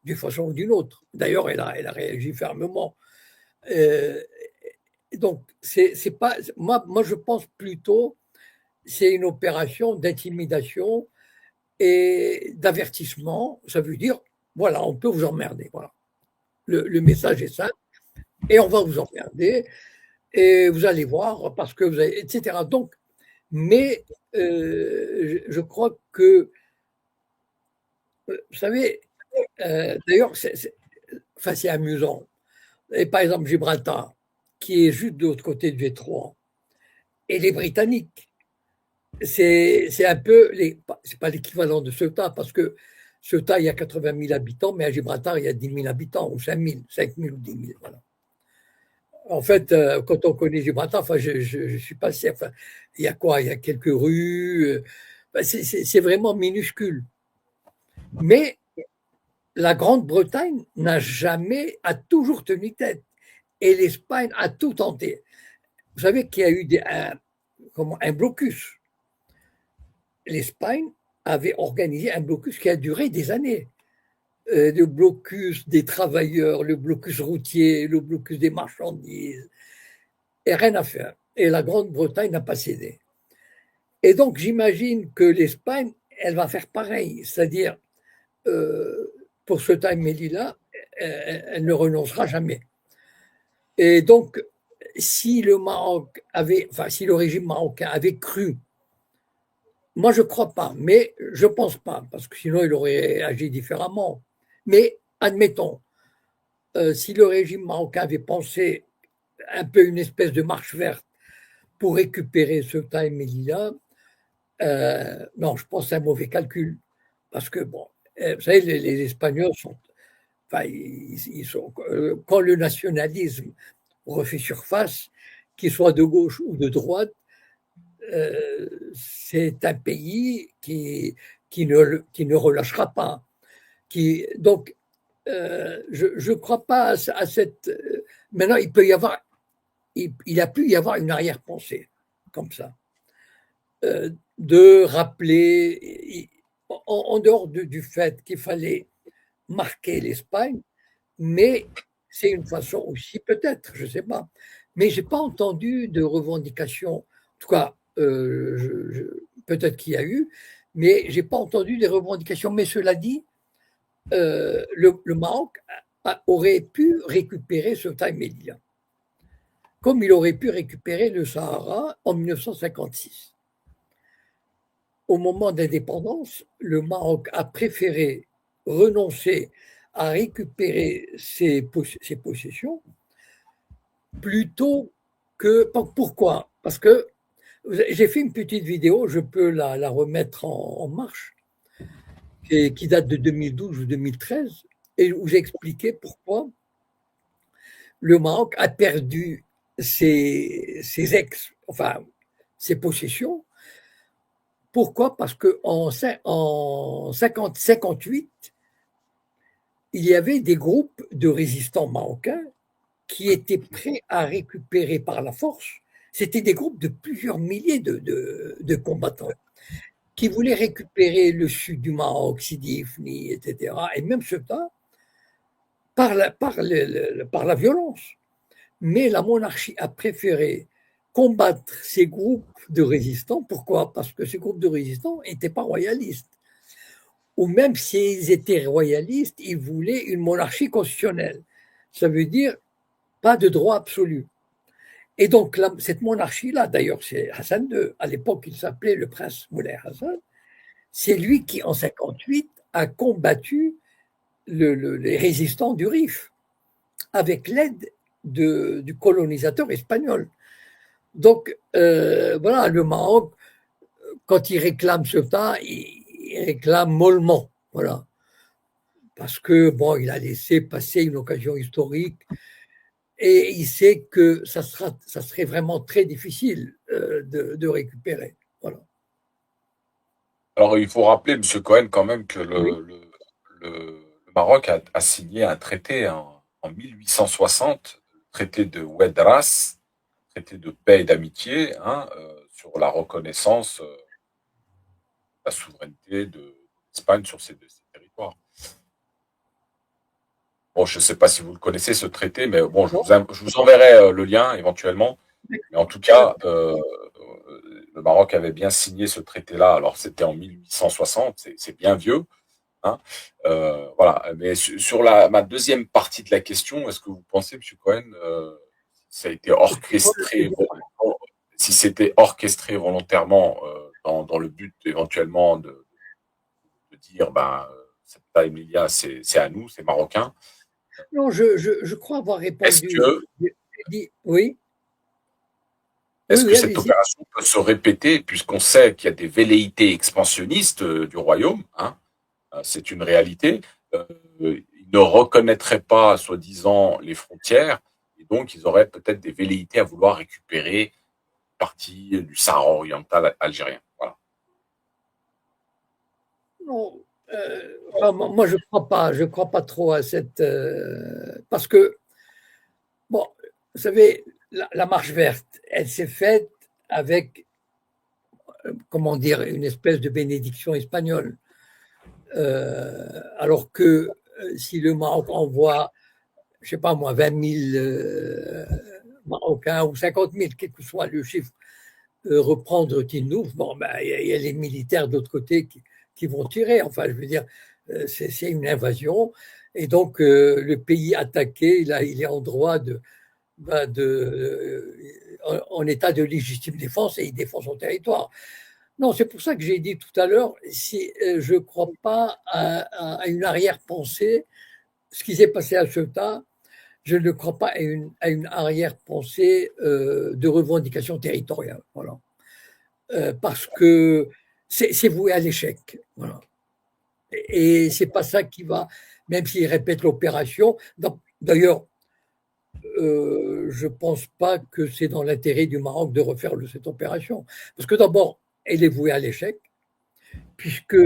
d'une façon ou d'une autre. D'ailleurs, elle a réagi fermement. Euh, donc, c'est pas, moi, je pense plutôt c'est une opération d'intimidation et d'avertissement. Ça veut dire, voilà, on peut vous emmerder. Voilà. Le message est ça, et on va vous emmerder, et vous allez voir, parce que vous avez, etc. Donc, mais je crois que, vous savez, d'ailleurs, enfin, c'est amusant. Et par exemple, Gibraltar, qui est juste de l'autre côté du détroit, et les Britanniques, c'est un peu, c'est pas l'équivalent de Ceuta, parce que Ceuta, il y a 80 000 habitants, mais à Gibraltar, il y a 10 000 habitants, ou 5 000 ou 10 000. Voilà. En fait, quand on connaît Gibraltar, enfin, je suis passé, enfin, il y a quoi? Il y a quelques rues, c'est vraiment minuscule. Mais la Grande-Bretagne a toujours tenu tête. Et l'Espagne a tout tenté. Vous savez qu'il y a eu un blocus. L'Espagne avait organisé un blocus qui a duré des années. Le blocus des travailleurs, le blocus routier, le blocus des marchandises, et rien à faire. Et la Grande-Bretagne n'a pas cédé. Et donc, j'imagine que l'Espagne, elle va faire pareil. C'est-à-dire, euh, pour ce time Melilla, elle ne renoncera jamais. Et donc, si le Maroc avait, enfin, si le régime marocain avait cru, moi je ne crois pas, mais je ne pense pas, parce que sinon il aurait agi différemment. Mais admettons, si le régime marocain avait pensé un peu une espèce de marche verte pour récupérer ce time Melilla, non, je pense que c'est un mauvais calcul. Parce que, bon, vous savez, les Espagnols sont. Enfin, quand le nationalisme refait surface, qu'il soit de gauche ou de droite, c'est un pays qui ne relâchera pas. Donc, je ne crois pas à cette. Maintenant, il a pu y avoir une arrière-pensée comme ça, de rappeler, en dehors du fait qu'il fallait marquer l'Espagne, mais c'est une façon aussi, peut-être, je ne sais pas. Mais je n'ai pas entendu de revendication. En tout cas, peut-être qu'il y a eu, mais je n'ai pas entendu des revendications. Mais cela dit, le Maroc aurait pu récupérer ce time média, comme il aurait pu récupérer le Sahara en 1956. Au moment d'indépendance, le Maroc a préféré renoncer à récupérer ses possessions plutôt que… Pourquoi? Parce que j'ai fait une petite vidéo, je peux la remettre en marche, qui date de 2012 ou 2013, et où j'ai expliqué pourquoi le Maroc a perdu ses possessions. Pourquoi? Parce qu'en 58, il y avait des groupes de résistants marocains qui étaient prêts à récupérer par la force. C'était des groupes de plusieurs milliers de combattants qui voulaient récupérer le sud du Maroc, Sidi Ifni, etc. Et même Ceuta, par la violence. Mais la monarchie a préféré combattre ces groupes de résistants. Pourquoi? Parce que ces groupes de résistants n'étaient pas royalistes. Ou même s'ils étaient royalistes, ils voulaient une monarchie constitutionnelle. Ça veut dire pas de droit absolu. Et donc, cette monarchie-là, d'ailleurs, c'est Hassan II, à l'époque, il s'appelait le prince Moulay Hassan, c'est lui qui, en 58, a combattu les résistants du Rif, avec l'aide du colonisateur espagnol. Donc, voilà, le Maroc, quand il réclame Ceuta, il réclame mollement, voilà. Parce que, bon, il a laissé passer une occasion historique et il sait que ça serait vraiment très difficile de récupérer. Voilà. Alors, il faut rappeler, M. Cohen, quand même, que Oui. le Maroc a signé un traité en 1860, le traité de Oued-Ras, traité de paix et d'amitié, sur la reconnaissance de la souveraineté de l'Espagne sur ces territoires. Bon, je ne sais pas si vous le connaissez, ce traité, mais bon, je vous enverrai le lien éventuellement. Mais en tout cas, le Maroc avait bien signé ce traité-là. Alors, c'était en 1860, c'est bien vieux. Voilà. Mais sur ma deuxième partie de la question, est-ce que vous pensez, M. Cohen, ça a été orchestré, si c'était orchestré volontairement dans le but éventuellement de dire, cette Emilia, c'est à nous, c'est marocain. Non, je crois avoir répondu. Est-ce que, oui. est-ce que cette opération peut se répéter, puisqu'on sait qu'il y a des velléités expansionnistes du royaume, c'est une réalité. Ils ne reconnaîtraient pas, soi-disant, les frontières, et donc ils auraient peut-être des velléités à vouloir récupérer une partie du Sahara oriental algérien. Voilà. Non, moi je crois pas trop à cette parce que bon, vous savez, la marche verte, elle s'est faite avec comment dire une espèce de bénédiction espagnole, alors que si le Maroc envoie, je sais pas moi, 20 000 Marocains ou 50 000, quel que soit le chiffre, reprendre Tindouf, bon, il y a les militaires de l'autre côté qui vont tirer. Enfin, je veux dire, c'est une invasion. Et donc, le pays attaqué, il est en droit en état de légitime défense et il défend son territoire. Non, c'est pour ça que j'ai dit tout à l'heure, je ne crois pas à une arrière-pensée. Ce qui s'est passé à Ceuta, je ne crois pas à une arrière-pensée de revendication territoriale. Voilà. Parce que c'est voué à l'échec. Voilà. Et c'est pas ça qui va, même s'il répète l'opération. D'ailleurs, je pense pas que c'est dans l'intérêt du Maroc de refaire cette opération. Parce que d'abord, elle est vouée à l'échec, puisque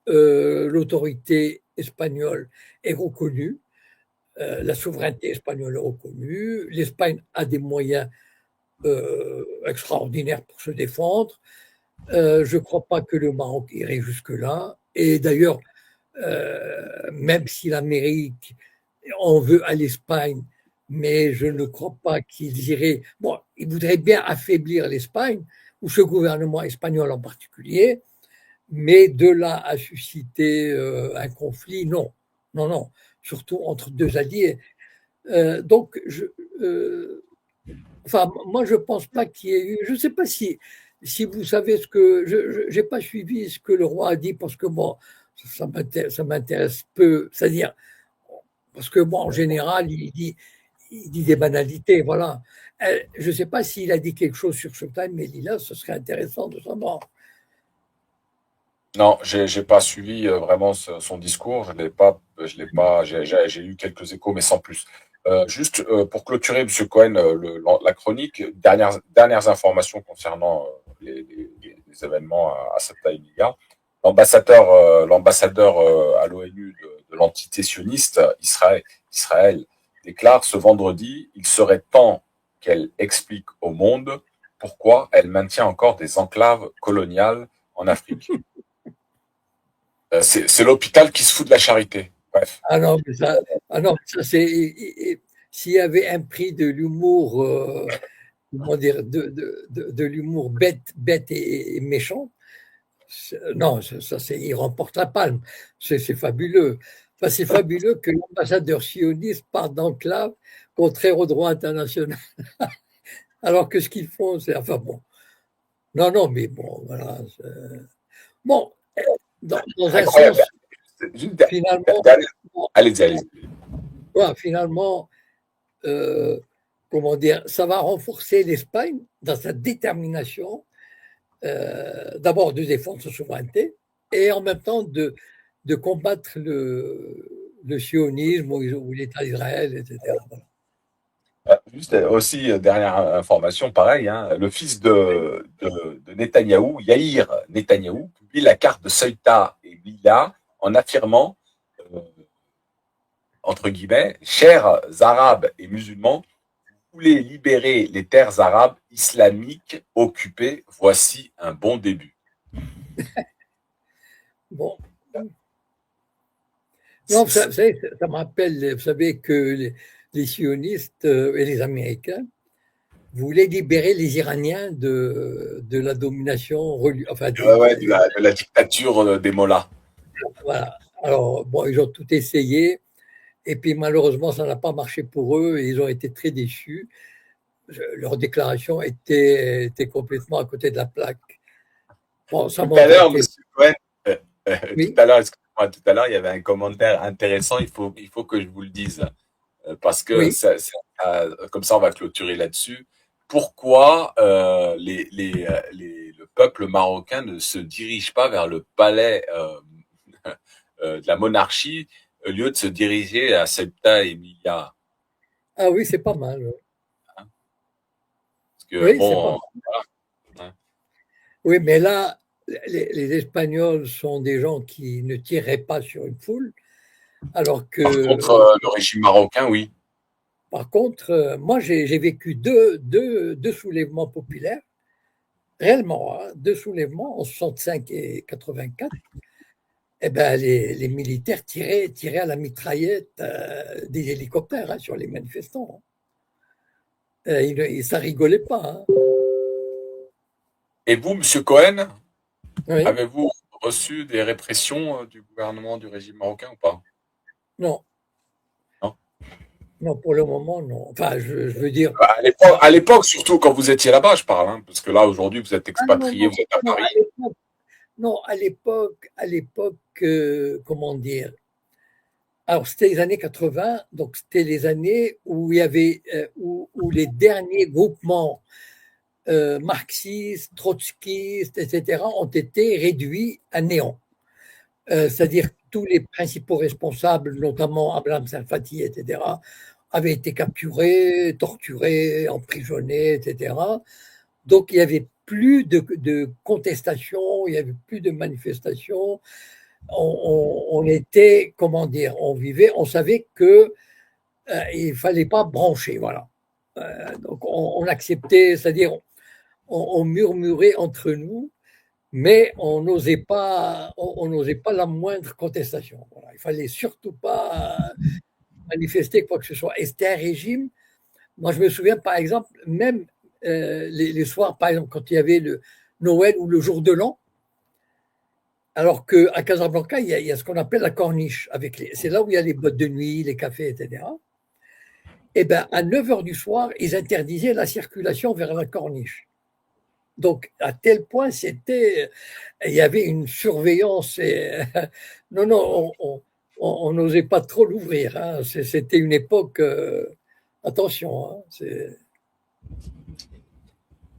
l'autorité espagnole est reconnue, la souveraineté espagnole est reconnue, l'Espagne a des moyens extraordinaires pour se défendre. Je ne crois pas que le Maroc irait jusque-là. Et d'ailleurs, même si l'Amérique en veut à l'Espagne mais je ne crois pas qu'ils iraient. Bon, ils voudraient bien affaiblir l'Espagne, ou ce gouvernement espagnol en particulier, mais de là à susciter un conflit, non. Non, non, surtout entre deux alliés. Donc, enfin, moi, je pense pas qu'il y ait eu. Je ne sais pas si vous savez ce que. Je n'ai pas suivi ce que le roi a dit parce que bon, ça m'intéresse peu. C'est-à-dire, parce que bon, en général, il dit des banalités, voilà. Je ne sais pas s'il a dit quelque chose sur ce thème, mais là, ce serait intéressant de savoir. Non, j'ai pas suivi vraiment son discours. Je l'ai pas. J'ai eu quelques échos, mais sans plus. Juste pour clôturer, Monsieur Cohen, la chronique, dernières informations concernant les événements à Ceuta et Melilla. L'ambassadeur à l'ONU de l'entité sioniste Israël déclare ce vendredi: il serait temps qu'elle explique au monde pourquoi elle maintient encore des enclaves coloniales en Afrique. C'est l'hôpital qui se fout de la charité. Bref. Ah non, ah non, ça c'est. S'il y avait un prix de l'humour, comment dire, de l'humour bête et méchant, non, il remporte la palme. C'est fabuleux. Enfin, c'est fabuleux que l'ambassadeur sioniste parte d'enclave contraire au droit international. Alors que ce qu'ils font, c'est. Enfin bon. Non, non, mais bon, voilà. Bon, dans un Incroyable. sens, Juste finalement, allez-y, allez-y. ouais, finalement, comment dire, ça va renforcer l'Espagne dans sa détermination, d'abord de défendre sa souveraineté et en même temps de combattre le sionisme ou l'État d'Israël, etc. Voilà. Juste aussi, dernière information, pareil, hein, le fils de Netanyahou, Yair Netanyahou, publie la carte de Ceuta et Melilla en affirmant, euh, entre guillemets, chers Arabes et musulmans, vous voulez libérer les terres arabes islamiques occupées, voici un bon début. Bon. Non, ça me rappelle, vous savez que les sionistes et les Américains voulaient libérer les Iraniens de la domination religieuse. Enfin, Ouais, de la dictature des mollahs. voilà. Alors, bon, ils ont tout essayé, et puis malheureusement, ça n'a pas marché pour eux, et ils ont été très déçus. Leur déclaration était complètement à côté de la plaque. Bon, ça Tout à montre à l'heure, quel Monsieur Cohen, tout oui, à l'heure, excusez-moi, tout à l'heure, il y avait un commentaire intéressant. Il faut que je vous le dise parce que oui. comme ça, on va clôturer là-dessus. Pourquoi le peuple marocain ne se dirige pas vers le palais de la monarchie au lieu de se diriger à Ceuta et Melilla? Ah oui, c'est pas mal. Oui, Hein, parce que oui, c'est pas bon, mal. hein. Oui, mais là, les Espagnols sont des gens qui ne tireraient pas sur une foule, alors Par contre, que, le régime marocain, oui. par contre, moi, j'ai vécu deux soulèvements populaires, réellement, hein, deux soulèvements en 65 et 84. Eh ben, les militaires tiraient à la mitraillette des hélicoptères hein, sur les manifestants. Ça rigolait pas. Hein. Et vous, Monsieur Cohen, Oui, avez-vous reçu des répressions du gouvernement du régime marocain ou pas? non, Non. non, pour le moment, non. Enfin, je veux dire. À l'époque, surtout quand vous étiez là-bas, je parle, hein, parce que là, aujourd'hui, vous êtes Ah non, expatrié, non, vous êtes à non, Paris. non, à l'époque, comment dire. Alors, c'était les années 80, donc c'était les années où il y avait, où les derniers groupements marxistes, trotskistes, etc., ont été réduits à néant. C'est-à-dire que tous les principaux responsables, notamment Ablam Salfati, etc., avaient été capturés, torturés, emprisonnés, etc. Donc, il n'y avait plus de contestation, il n'y avait plus de manifestations. On était, comment dire, on vivait, on savait que il fallait pas brancher, voilà. Donc, on acceptait, c'est-à-dire, on murmurait entre nous, mais on n'osait pas la moindre contestation. Voilà. Il fallait surtout pas manifester quoi que ce soit. Et c'était un régime Moi, je me souviens, par exemple, même les soirs, par exemple, quand il y avait le Noël ou le jour de l'an, alors qu'à Casablanca, il y a ce qu'on appelle la corniche. C'est là où il y a les boîtes de nuit, les cafés, etc. Et bien, à 9 heures du soir, ils interdisaient la circulation vers la corniche. Donc, à tel point, il y avait une surveillance. Non, non, on n'osait pas trop l'ouvrir. Hein. C'était une époque. Attention. Hein,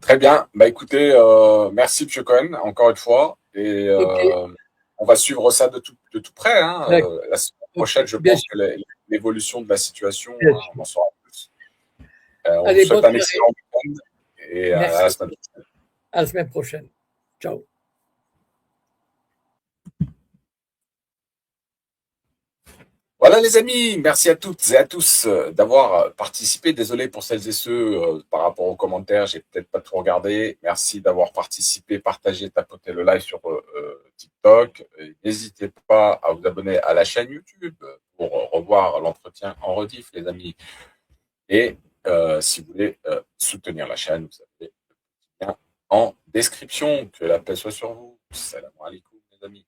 Très bien. Bah, écoutez, merci, M. Cohen, encore une fois. Et ok, on va suivre ça de tout près. Hein. La semaine prochaine, je bien pense sûr, que l'évolution de la situation, bien on en sûr. saura plus. On vous Allez, souhaite bonne un soirée. excellent week-end et à la Merci. semaine prochaine. À la semaine prochaine. Ciao. Voilà les amis, merci à toutes et à tous d'avoir participé. Désolé pour celles et ceux par rapport aux commentaires, j'ai peut-être pas tout regardé. Merci d'avoir participé, partagé, tapoté le live sur TikTok. N'hésitez pas à vous abonner à la chaîne YouTube pour revoir l'entretien en rediff les amis. Et si vous voulez soutenir la chaîne, vous avez le lien en description. Que la paix soit sur vous. Salam alaikum les amis.